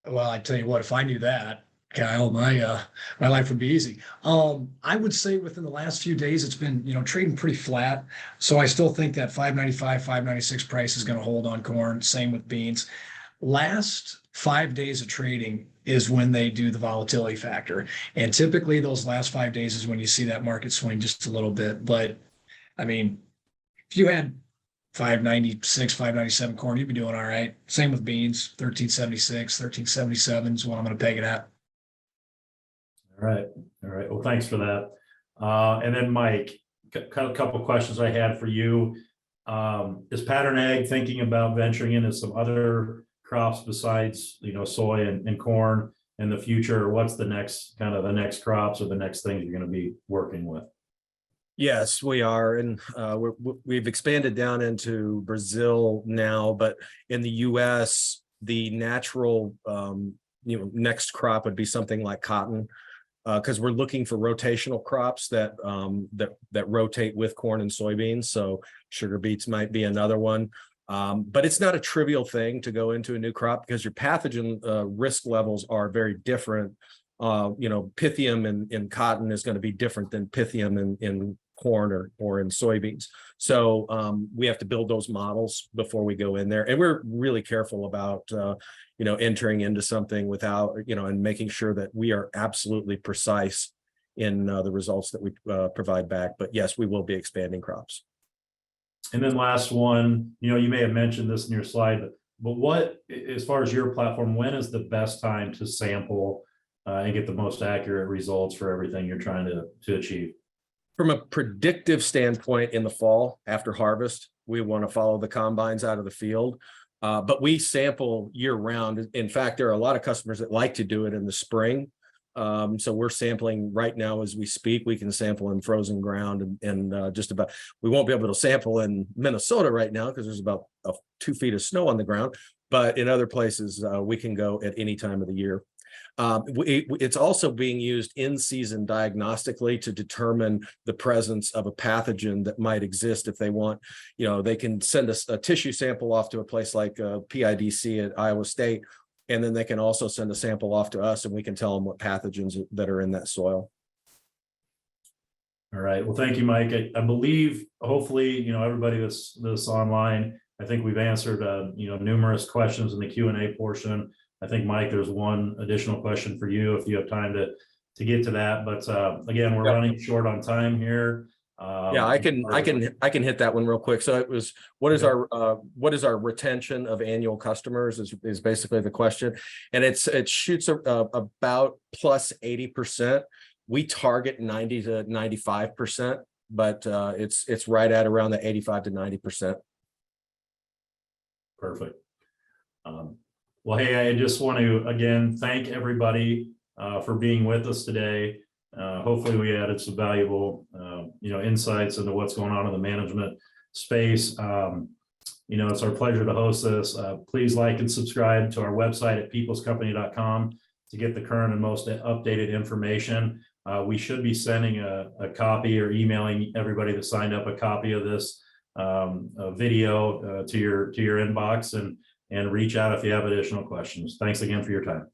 Well, I tell you what, if I knew that, Kyle, my life would be easy. I would say within the last few days, it's been, trading pretty flat. So I still think that 595, 596 price is going to hold on corn. Same with beans. Last 5 days of trading is when they do the volatility factor. And typically those last 5 days is when you see that market swing just a little bit. But I mean, if you had 596, 597 corn, you'd be doing all right. Same with beans, 1376, 1377 is what I'm going to peg it at. All right. Well, thanks for that. And then Mike, a couple of questions I had for you. Is Pattern Ag thinking about venturing into some other crops besides, soy and corn in the future? Or what's the next crops or the next things you're going to be working with? Yes, we are. And we've expanded down into Brazil now, but in the US, the natural, next crop would be something like cotton, because we're looking for rotational crops that rotate with corn and soybeans. So sugar beets might be another one. But it's not a trivial thing to go into a new crop because your pathogen risk levels are very different. Pythium in cotton is going to be different than pythium in corn or in soybeans. So we have to build those models before we go in there. And we're really careful about, entering into something without, and making sure that we are absolutely precise in the results that we provide back. But yes, we will be expanding crops. And then last one, you may have mentioned this in your slide, but what, as far as your platform, when is the best time to sample and get the most accurate results for everything you're trying to achieve? From a predictive standpoint, in the fall after harvest, we want to follow the combines out of the field, but we sample year round. In fact, there are a lot of customers that like to do it in the spring. So we're sampling right now as we speak. We can sample in frozen ground and just about, we won't be able to sample in Minnesota right now because there's about 2 feet of snow on the ground, but in other places we can go at any time of the year. It's also being used in season diagnostically to determine the presence of a pathogen that might exist. If they want, they can send us a tissue sample off to a place like PIDC at Iowa State, and then they can also send a sample off to us and we can tell them what pathogens that are in that soil. All right. Well, thank you, Mike. I believe, hopefully, everybody that's online, I think we've answered, numerous questions in the Q&A portion. I think, Mike, there's one additional question for you if you have time to get to that. But again, we're running short on time here. Yeah, I can hit that one real quick. So it was, what is our retention of annual customers is basically the question, and it shoots about plus 80%. We target 90 to 95%, but it's right at around the 85 to 90%. Perfect. Well, hey, I just want to again thank everybody for being with us today. Hopefully we added some valuable, insights into what's going on in the management space. It's our pleasure to host this. Please like and subscribe to our website at peoplescompany.com to get the current and most updated information. We should be sending a copy or emailing everybody that signed up a copy of this video to your inbox, and reach out if you have additional questions. Thanks again for your time.